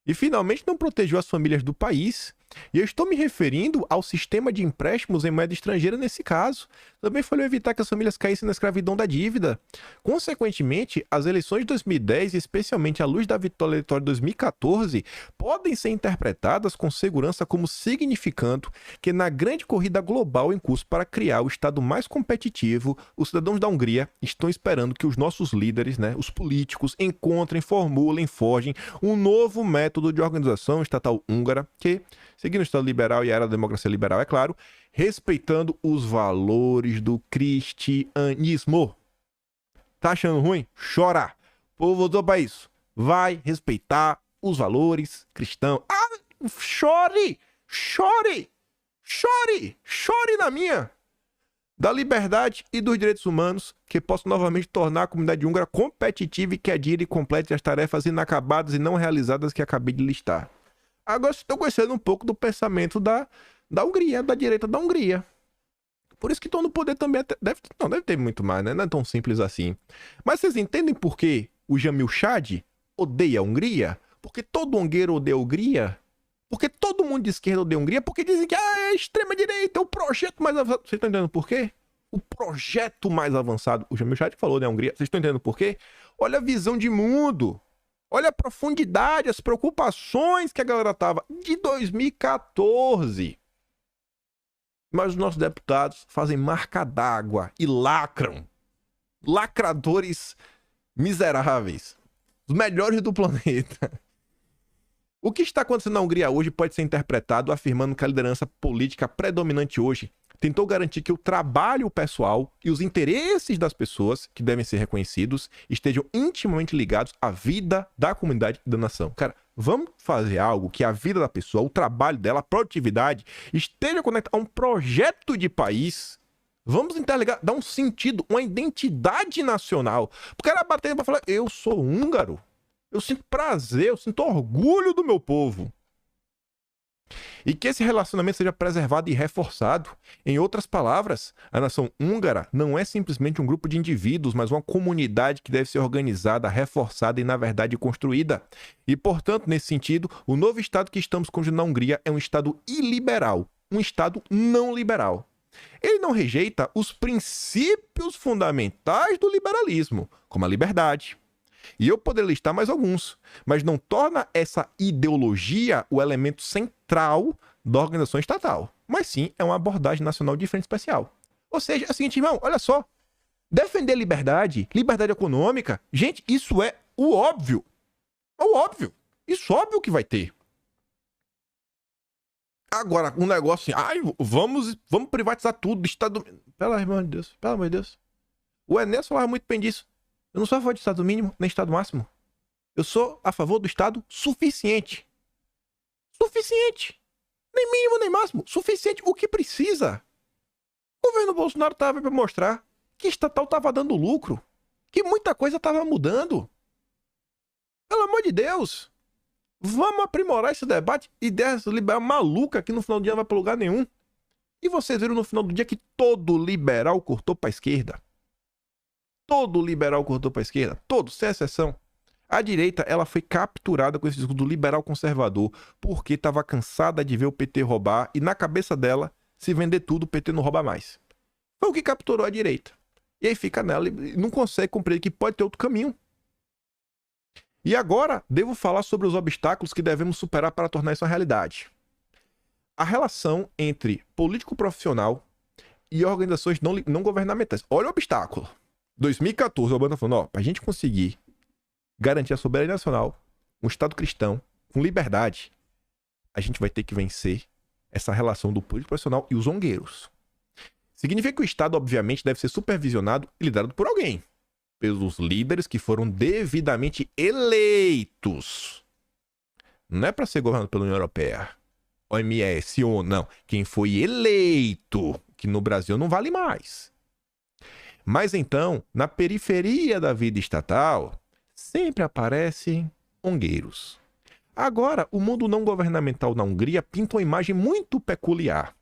E finalmente não protegeu as famílias do país. E eu estou me referindo ao sistema de empréstimos em moeda estrangeira nesse caso. Também falhou evitar que as famílias caíssem na escravidão da dívida. Consequentemente, as eleições de 2010, especialmente à luz da vitória eleitoral de 2014, podem ser interpretadas com segurança como significando que na grande corrida global em curso para criar o Estado mais competitivo, os cidadãos da Hungria estão esperando que os nossos líderes, né, os políticos, encontrem, formulem, forjem um novo método de organização estatal húngara que, seguindo o Estado liberal e a era da democracia liberal, é claro, respeitando os valores do cristianismo. Tá achando ruim? Chora. O povo votou pra isso. Vai respeitar os valores cristãos. Ah, chore! Chore! Chore! Chore na minha! Da liberdade e dos direitos humanos, que possam novamente tornar a comunidade húngara competitiva e que adire e complete as tarefas inacabadas e não realizadas que acabei de listar. Agora estou conhecendo um pouco do pensamento da Hungria, da direita da Hungria. Por isso que estão no poder também. Deve ter muito mais, né? Não é tão simples assim. Mas vocês entendem por que o Jamil Chad odeia a Hungria? Porque todo hongueiro odeia a Hungria? Porque todo mundo de esquerda odeia a Hungria? Porque dizem que é extrema-direita, é o projeto mais avançado. Vocês estão entendendo por quê? O projeto mais avançado. O Jamil Chad falou, né, a Hungria. Vocês estão entendendo por quê? Olha a visão de mundo. Olha a profundidade, as preocupações que a galera tava de 2014. Mas os nossos deputados fazem marca d'água e lacram. Lacradores miseráveis. Os melhores do planeta. O que está acontecendo na Hungria hoje pode ser interpretado afirmando que a liderança política predominante hoje tentou garantir que o trabalho pessoal e os interesses das pessoas, que devem ser reconhecidos, estejam intimamente ligados à vida da comunidade e da nação. Cara, vamos fazer algo que a vida da pessoa, o trabalho dela, a produtividade, esteja conectada a um projeto de país. Vamos interligar, dar um sentido, uma identidade nacional. O cara bater para falar, eu sou húngaro. Eu sinto prazer, eu sinto orgulho do meu povo. E que esse relacionamento seja preservado e reforçado. Em outras palavras, a nação húngara não é simplesmente um grupo de indivíduos, mas uma comunidade que deve ser organizada, reforçada e, na verdade, construída. E, portanto, nesse sentido, o novo Estado que estamos construindo na Hungria é um Estado iliberal, um Estado não liberal. Ele não rejeita os princípios fundamentais do liberalismo, como a liberdade. E eu poderia listar mais alguns, mas não torna essa ideologia o elemento central da organização estatal, mas sim é uma abordagem nacional diferente e especial. Ou seja, é o seguinte, irmão, olha só, defender liberdade, liberdade econômica, gente, isso é o óbvio. É o óbvio. Isso é óbvio que vai ter. Agora, um negócio assim, ai, vamos privatizar tudo, Estado... Pelo amor de Deus, pelo amor de Deus. O Enéas falava muito bem disso. Eu não sou a favor de Estado mínimo, nem Estado máximo. Eu sou a favor do Estado suficiente. Suficiente. Nem mínimo, nem máximo. Suficiente. O que precisa. O governo Bolsonaro estava para mostrar que estatal estava dando lucro. Que muita coisa estava mudando. Pelo amor de Deus. Vamos aprimorar esse debate. Ideias liberal maluca que no final do dia não vai para lugar nenhum. E vocês viram no final do dia que todo liberal cortou para a esquerda. Todo liberal cortou para a esquerda, todo, sem exceção. A direita, ela foi capturada com esse discurso do liberal conservador, porque estava cansada de ver o PT roubar e na cabeça dela, se vender tudo, o PT não rouba mais. Foi o que capturou a direita. E aí fica nela e não consegue compreender que pode ter outro caminho. E agora, devo falar sobre os obstáculos que devemos superar para tornar isso uma realidade. A relação entre político profissional e organizações não governamentais. Olha o obstáculo. 2014, a banda falou, para a gente conseguir garantir a soberania nacional, um Estado cristão, com liberdade, a gente vai ter que vencer essa relação do político profissional e os zongueiros. Significa que o Estado, obviamente, deve ser supervisionado e liderado por alguém. Pelos líderes que foram devidamente eleitos. Não é para ser governado pela União Europeia, OMS, ONU, não. Quem foi eleito, que no Brasil não vale mais. Mas então, na periferia da vida estatal, sempre aparecem hongueiros. Agora, o mundo não governamental na Hungria pinta uma imagem muito peculiar.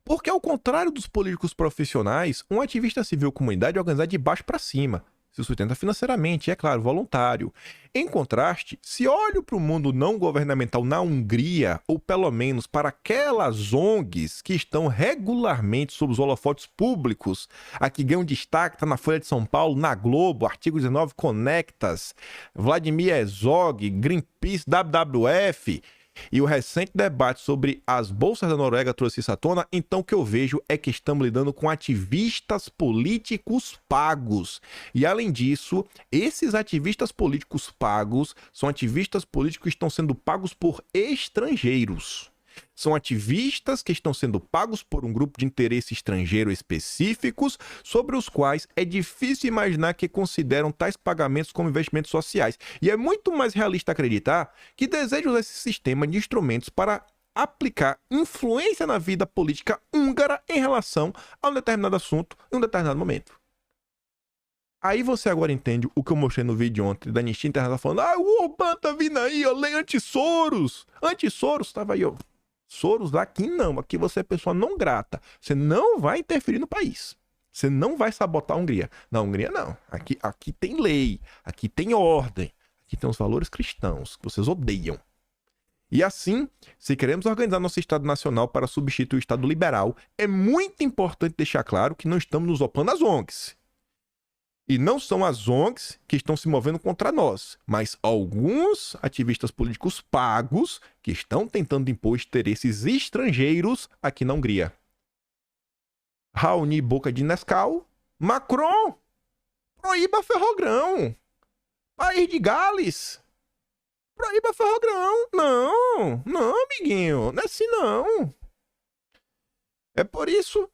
Porque, ao contrário dos políticos profissionais, um ativista civil comunidade é organizado de baixo para cima, se sustenta financeiramente, é claro, voluntário. Em contraste, se olho para o mundo não governamental na Hungria, ou pelo menos para aquelas ONGs que estão regularmente sob os holofotes públicos, a que ganham destaque, está na Folha de São Paulo, na Globo, Artigo 19, Conectas, Vladimir Herzog, Greenpeace, WWF... E o recente debate sobre as bolsas da Noruega trouxe isso à tona, então o que eu vejo é que estamos lidando com ativistas políticos pagos. E além disso, esses ativistas políticos pagos são ativistas políticos que estão sendo pagos por estrangeiros. São ativistas que estão sendo pagos por um grupo de interesse estrangeiro específicos, sobre os quais é difícil imaginar que consideram tais pagamentos como investimentos sociais. E é muito mais realista acreditar que desejam esse sistema de instrumentos para aplicar influência na vida política húngara em relação a um determinado assunto em um determinado momento. Aí você agora entende o que eu mostrei no vídeo ontem da Anistia Internacional falando: o Orbán tá vindo aí, ó, lei anti-Soros. Anti-Soros, tava aí, ó. Soros aqui não, aqui você é pessoa não grata. Você não vai interferir no país. Você não vai sabotar a Hungria. Na Hungria não. Aqui tem lei, aqui tem ordem, aqui tem os valores cristãos que vocês odeiam. E assim, se queremos organizar nosso Estado Nacional para substituir o Estado liberal, é muito importante deixar claro que não estamos nos opondo às ONGs. E não são as ONGs que estão se movendo contra nós, mas alguns ativistas políticos pagos que estão tentando impor interesses estrangeiros aqui na Hungria. Raoni Boca de Nescau, Macron, proíba ferrogrão. País de Gales, proíba ferrogrão. Não, amiguinho, não é assim não. É por isso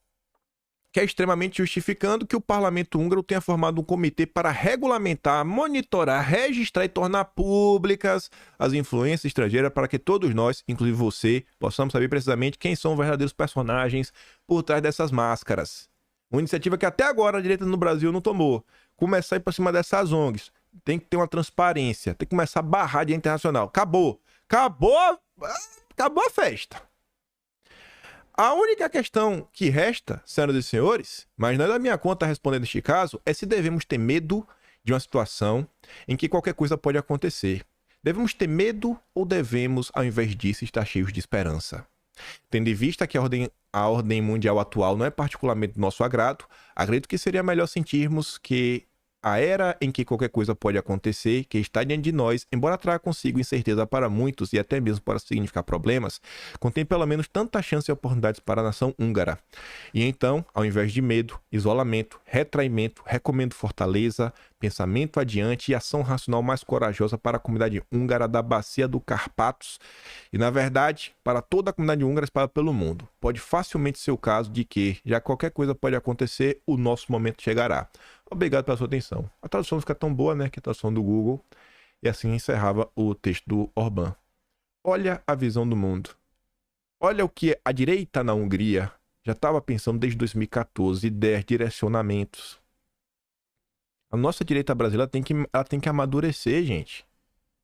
que é extremamente justificando que o parlamento húngaro tenha formado um comitê para regulamentar, monitorar, registrar e tornar públicas as influências estrangeiras para que todos nós, inclusive você, possamos saber precisamente quem são os verdadeiros personagens por trás dessas máscaras. Uma iniciativa que até agora a direita no Brasil não tomou. Começar a ir para cima dessas ONGs. Tem que ter uma transparência, tem que começar a barrar de internacional. Acabou a festa. A única questão que resta, senhoras e senhores, mas não é da minha conta respondendo este caso, é se devemos ter medo de uma situação em que qualquer coisa pode acontecer. Devemos ter medo ou devemos, ao invés disso, estar cheios de esperança? Tendo em vista que a ordem mundial atual não é particularmente do nosso agrado, acredito que seria melhor sentirmos que a era em que qualquer coisa pode acontecer, que está diante de nós, embora traga consigo incerteza para muitos e até mesmo para significar problemas, contém pelo menos tanta chance e oportunidades para a nação húngara. E então, ao invés de medo, isolamento, retraimento, recomendo fortaleza, pensamento adiante e ação racional mais corajosa para a comunidade húngara da Bacia do Carpatos e, na verdade, para toda a comunidade húngara espalhada pelo mundo. Pode facilmente ser o caso de que, já qualquer coisa pode acontecer, o nosso momento chegará. Obrigado pela sua atenção. A tradução não fica tão boa, né, que a tradução do Google. E assim encerrava o texto do Orbán. Olha a visão do mundo. Olha o que a direita na Hungria já estava pensando desde 2014, ideias, direcionamentos. A nossa direita brasileira ela tem que amadurecer, gente.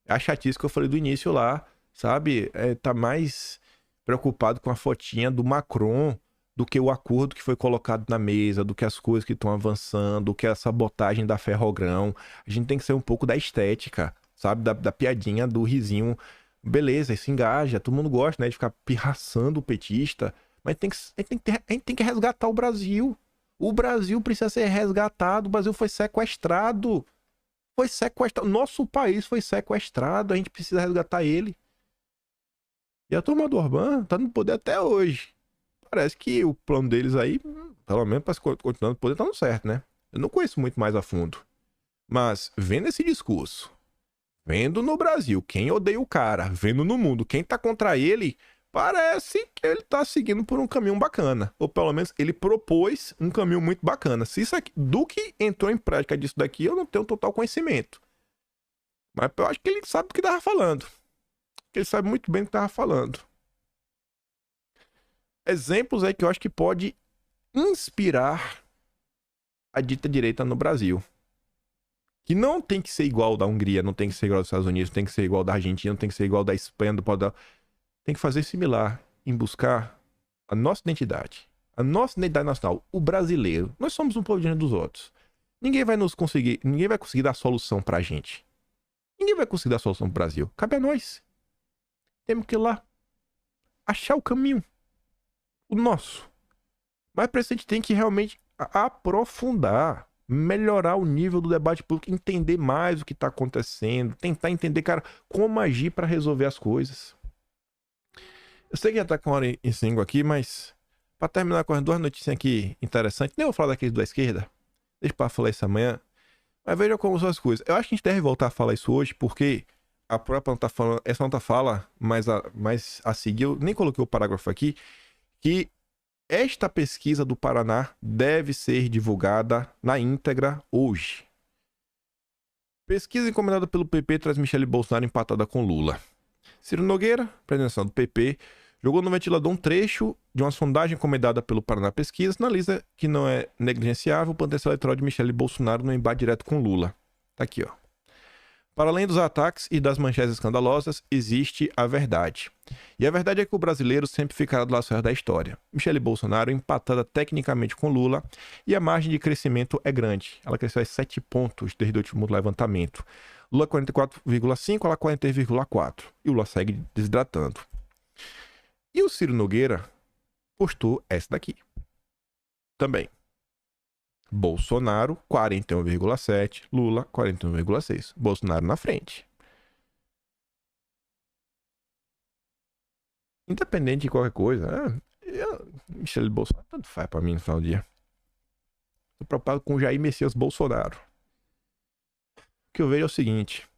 É a chatice que eu falei do início lá, sabe? Tá mais preocupado com a fotinha do Macron do que o acordo que foi colocado na mesa, do que as coisas que estão avançando, do que a sabotagem da Ferrogrão. A gente tem que ser um pouco da estética, sabe? Da piadinha, do risinho. Beleza, se engaja, todo mundo gosta, né? De ficar pirraçando o petista. Mas a gente tem que resgatar o Brasil. O Brasil precisa ser resgatado. O Brasil foi sequestrado. Foi sequestrado. Nosso país foi sequestrado. A gente precisa resgatar ele. E a turma do Orbán tá no poder até hoje. Parece que o plano deles aí, pelo menos para continuar no poder, tá dando certo, né? Eu não conheço muito mais a fundo. Mas vendo esse discurso, vendo no Brasil quem odeia o cara, vendo no mundo quem tá contra ele, parece que ele tá seguindo por um caminho bacana. Ou pelo menos ele propôs um caminho muito bacana. Se isso aqui, do que entrou em prática disso daqui, eu não tenho total conhecimento. Mas eu acho que ele sabe do que tava falando. Ele sabe muito bem do que tava falando. Exemplos aí que eu acho que pode inspirar a dita direita no Brasil. Que não tem que ser igual da Hungria, não tem que ser igual dos Estados Unidos, não tem que ser igual da Argentina, não tem que ser igual da Espanha, do Portugal. Tem que fazer similar em buscar a nossa identidade nacional, o brasileiro. Nós somos um povo diferente dos outros. Ninguém vai conseguir dar solução pra gente. Ninguém vai conseguir dar solução pro Brasil. Cabe a nós. Temos que ir lá achar o caminho. O nosso. Mas pra isso a gente tem que realmente aprofundar, melhorar o nível do debate público, entender mais o que tá acontecendo, tentar entender, cara, como agir pra resolver as coisas. Eu sei que já tá com a hora em 5 aqui, mas pra terminar com as duas notícias aqui interessantes, nem vou falar daqueles da esquerda, deixa pra falar isso amanhã, mas veja como são as coisas. Eu acho que a gente deve voltar a falar isso hoje, porque A própria nota fala, essa nota fala, mas a seguir, eu nem coloquei o parágrafo aqui, que esta pesquisa do Paraná deve ser divulgada na íntegra hoje. Pesquisa encomendada pelo PP traz Michele Bolsonaro empatada com Lula. Ciro Nogueira, presidente do PP, jogou no ventilador um trecho de uma sondagem encomendada pelo Paraná Pesquisa, analisa que não é negligenciável o potencial eleitoral de Michele Bolsonaro no embate direto com Lula. Tá aqui, ó. Para além dos ataques e das manchetes escandalosas, existe a verdade. E a verdade é que o brasileiro sempre ficará do lado certo da história. Michele Bolsonaro empatada tecnicamente com Lula e a margem de crescimento é grande. Ela cresceu a 7 pontos desde o último levantamento. Lula 44,5, ela 40,4. E o Lula segue desidratando. E o Ciro Nogueira postou essa daqui. Também. Bolsonaro, 41,7. Lula, 41,6. Bolsonaro na frente. Independente de qualquer coisa, Michele Bolsonaro tanto faz pra mim no final do dia. Tô preocupado com o Jair Messias Bolsonaro. O que eu vejo é o seguinte.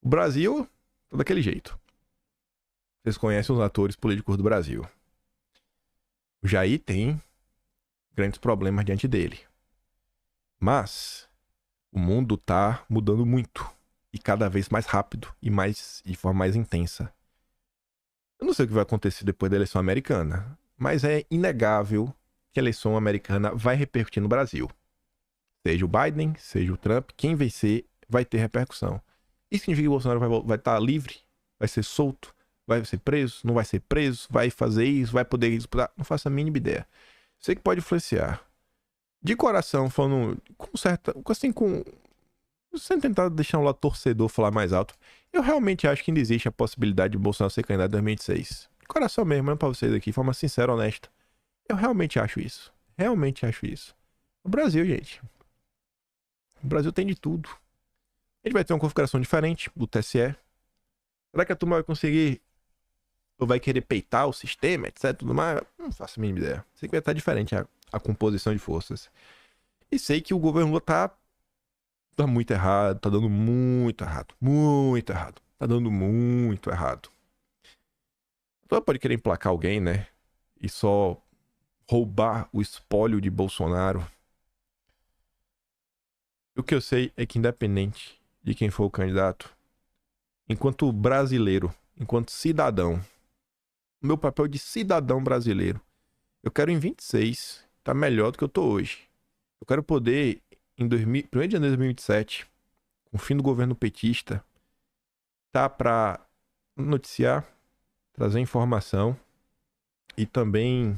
O Brasil tá daquele jeito. Vocês conhecem os atores políticos do Brasil. O Jair tem grandes problemas diante dele. Mas o mundo tá mudando muito. E cada vez mais rápido e de forma mais intensa. Eu não sei o que vai acontecer depois da eleição americana. Mas é inegável que a eleição americana vai repercutir no Brasil. Seja o Biden, seja o Trump, quem vencer vai ter repercussão. Isso significa que o Bolsonaro vai estar livre, vai ser solto, vai ser preso, não vai ser preso, vai fazer isso, vai poder disputar. Não faço a mínima ideia. Sei que pode influenciar. De coração, falando com certa. Assim, sem tentar deixar um lado torcedor falar mais alto, eu realmente acho que ainda existe a possibilidade de Bolsonaro ser candidato em 2026. De coração mesmo, não pra vocês aqui, de forma sincera, honesta. Eu realmente acho isso. Realmente acho isso. O Brasil, gente. O Brasil tem de tudo. A gente vai ter uma configuração diferente do TSE. Será que a turma vai conseguir ou vai querer peitar o sistema, etc, tudo mais? Não faço a mínima ideia. Sei que vai estar diferente a composição de forças. E sei que o governo Lula tá muito errado, tá dando muito errado. Muito errado. Tá dando muito errado. Então pode querer emplacar alguém, né? E só roubar o espólio de Bolsonaro. O que eu sei é que independente de quem for o candidato, enquanto brasileiro, enquanto cidadão, o meu papel de cidadão brasileiro, eu quero em 26 estar melhor do que eu tô hoje. Eu quero poder, em 1º de janeiro de 2027, com o fim do governo petista, tá para noticiar, trazer informação e também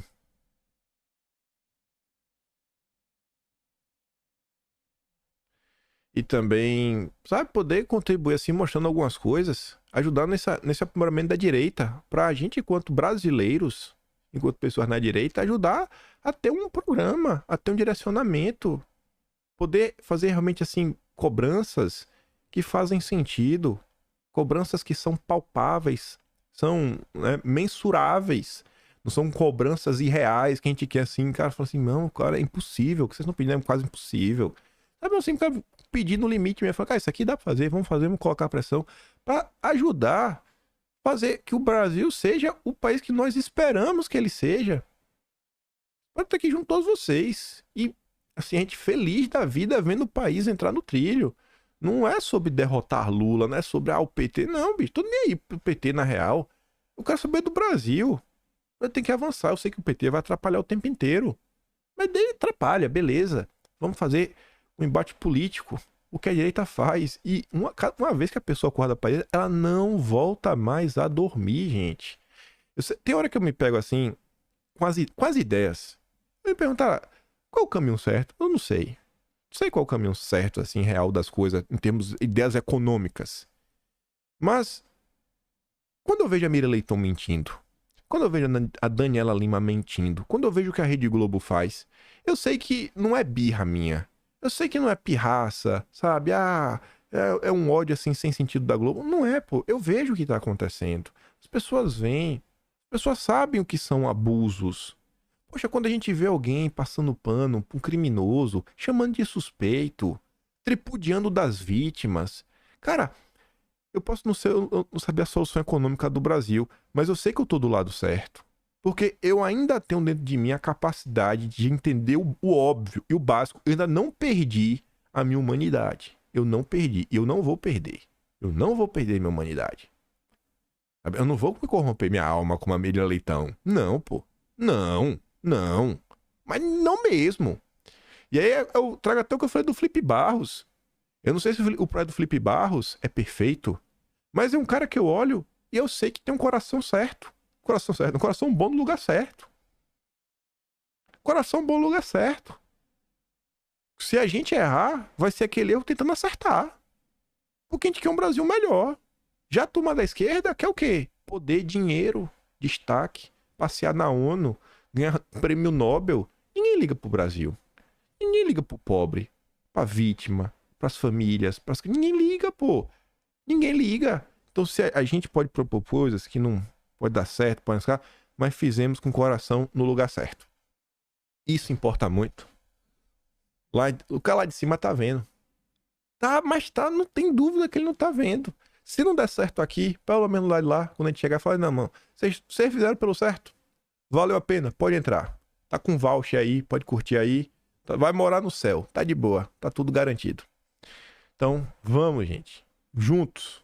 sabe, poder contribuir assim, mostrando algumas coisas, ajudando nesse aprimoramento da direita, pra gente, enquanto brasileiros, enquanto pessoas na direita, ajudar a ter um programa, a ter um direcionamento, poder fazer realmente, assim, cobranças que fazem sentido, cobranças que são palpáveis, são, né, mensuráveis, não são cobranças irreais que a gente quer, assim, cara, fala assim, não, cara, é impossível, o que vocês estão pedindo é quase impossível. Sabe assim, cara, pedir no limite mesmo. Falar, cara, isso aqui dá pra fazer, vamos colocar pressão pra ajudar a fazer que o Brasil seja o país que nós esperamos que ele seja. Pode estar aqui junto todos vocês. E, assim, a gente feliz da vida vendo o país entrar no trilho. Não é sobre derrotar Lula, não é sobre, o PT. Não, bicho, tô nem aí pro PT na real. Eu quero saber do Brasil. Eu tenho que avançar. Eu sei que o PT vai atrapalhar o tempo inteiro. Mas daí atrapalha, beleza. Vamos fazer um embate político, o que a direita faz. E uma vez que a pessoa acorda para isso, ela não volta mais a dormir, gente. Tem hora que eu me pego assim, com as ideias. Eu me perguntar, qual é o caminho certo? Eu não sei. Não sei qual é o caminho certo, assim, real das coisas, em termos de ideias econômicas. Mas, quando eu vejo a Mira Leitão mentindo, quando eu vejo a Daniela Lima mentindo, quando eu vejo o que a Rede Globo faz, eu sei que não é birra minha. Eu sei que não é pirraça, sabe? É um ódio assim sem sentido da Globo. Não é, pô. Eu vejo o que tá acontecendo. As pessoas veem. As pessoas sabem o que são abusos. Poxa, quando a gente vê alguém passando pano pra um criminoso, chamando de suspeito, tripudiando das vítimas. Cara, Eu posso eu não saber a solução econômica do Brasil, mas eu sei que eu tô do lado certo. Porque eu ainda tenho dentro de mim a capacidade de entender o óbvio e o básico. Eu ainda não perdi a minha humanidade. Eu não perdi. E eu não vou perder. Eu não vou perder minha humanidade. Sabe? Eu não vou me corromper minha alma como a Miriam Leitão. Não, pô. Não, não. Mas não mesmo. E aí eu trago até o que eu falei do Felipe Barros. Eu não sei se o projeto do Felipe Barros é perfeito, mas é um cara que eu olho e eu sei que tem um coração certo. Coração certo. Um coração bom no lugar certo. Coração bom no lugar certo. Se a gente errar, vai ser aquele erro tentando acertar. Porque a gente quer um Brasil melhor. Já a turma da esquerda quer o quê? Poder, dinheiro, destaque, passear na ONU, ganhar prêmio Nobel. Ninguém liga pro Brasil. Ninguém liga pro pobre, pra vítima, pras famílias. Ninguém liga, pô. Ninguém liga. Então, se a gente pode propor coisas que não pode dar certo, pode ficar, mas fizemos com o coração no lugar certo. Isso importa muito. Lá, o cara lá de cima tá vendo. Tá, mas tá, não tem dúvida que ele não tá vendo. Se não der certo aqui, pelo menos lá de lá, quando a gente chegar, fala, não, mano, vocês fizeram pelo certo. Valeu a pena, pode entrar. Tá com voucher aí, pode curtir aí. Vai morar no céu, tá de boa, tá tudo garantido. Então, vamos, gente. Juntos.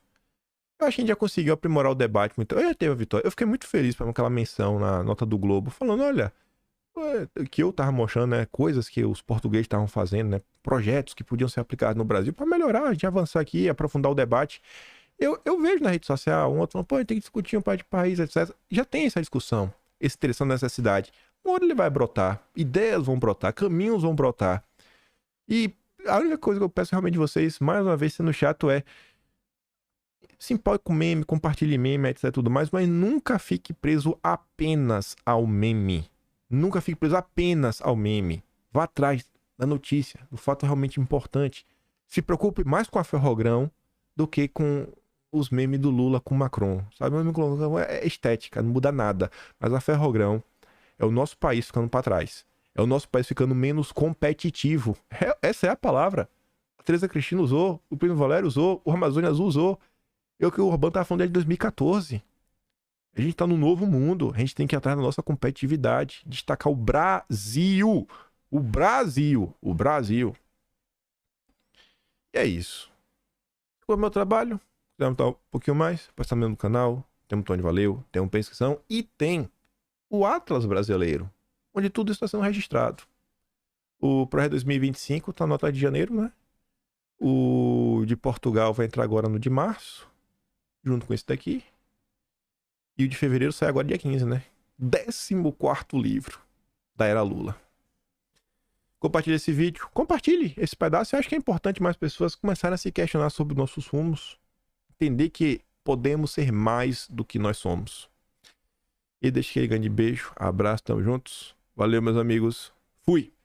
Eu acho que a gente já conseguiu aprimorar o debate muito. Eu já teve a vitória. Eu fiquei muito feliz com aquela menção na nota do Globo, falando, olha, que eu tava mostrando, né, coisas que os portugueses estavam fazendo, né, projetos que podiam ser aplicados no Brasil para melhorar, a gente avançar aqui, aprofundar o debate. Eu vejo na rede social um outro falando, pô, a gente tem que discutir um par de país, etc. Já tem essa discussão, essa interessante necessidade. Uma hora ele vai brotar, ideias vão brotar, caminhos vão brotar. E a única coisa que eu peço realmente de vocês, mais uma vez sendo chato, é se empolgue com meme, compartilhe meme, etc, tudo mais, mas nunca fique preso apenas ao meme. Nunca fique preso apenas ao meme. Vá atrás da notícia, do fato realmente importante. Se preocupe mais com a Ferrogrão do que com os memes do Lula com o Macron. Sabe, o meme com o Lula é estética, não muda nada. Mas a Ferrogrão é o nosso país ficando para trás. É o nosso país ficando menos competitivo. Essa é a palavra. A Tereza Cristina usou, o Primo Valério usou, o Amazônia Azul usou. É o que o Orbán tava falando desde 2014. A gente tá no novo mundo. A gente tem que ir atrás da nossa competitividade. Destacar o Brasil. O Brasil. O Brasil. E é isso. Foi o meu trabalho. Se quiser notar um pouquinho mais, pode estar no canal. Tem um botão de valeu. Tem uma inscrição. E tem o Atlas Brasileiro. Onde tudo isso está sendo registrado. O projeto 2025 tá no Atlas de janeiro, né? O de Portugal vai entrar agora no de março. Junto com esse daqui. E o de fevereiro sai agora dia 15, né? 14º livro da Era Lula. Compartilhe esse vídeo. Compartilhe esse pedaço. Eu acho que é importante mais pessoas começarem a se questionar sobre nossos rumos. Entender que podemos ser mais do que nós somos. E deixa aquele grande beijo. Abraço, tamo juntos. Valeu, meus amigos. Fui!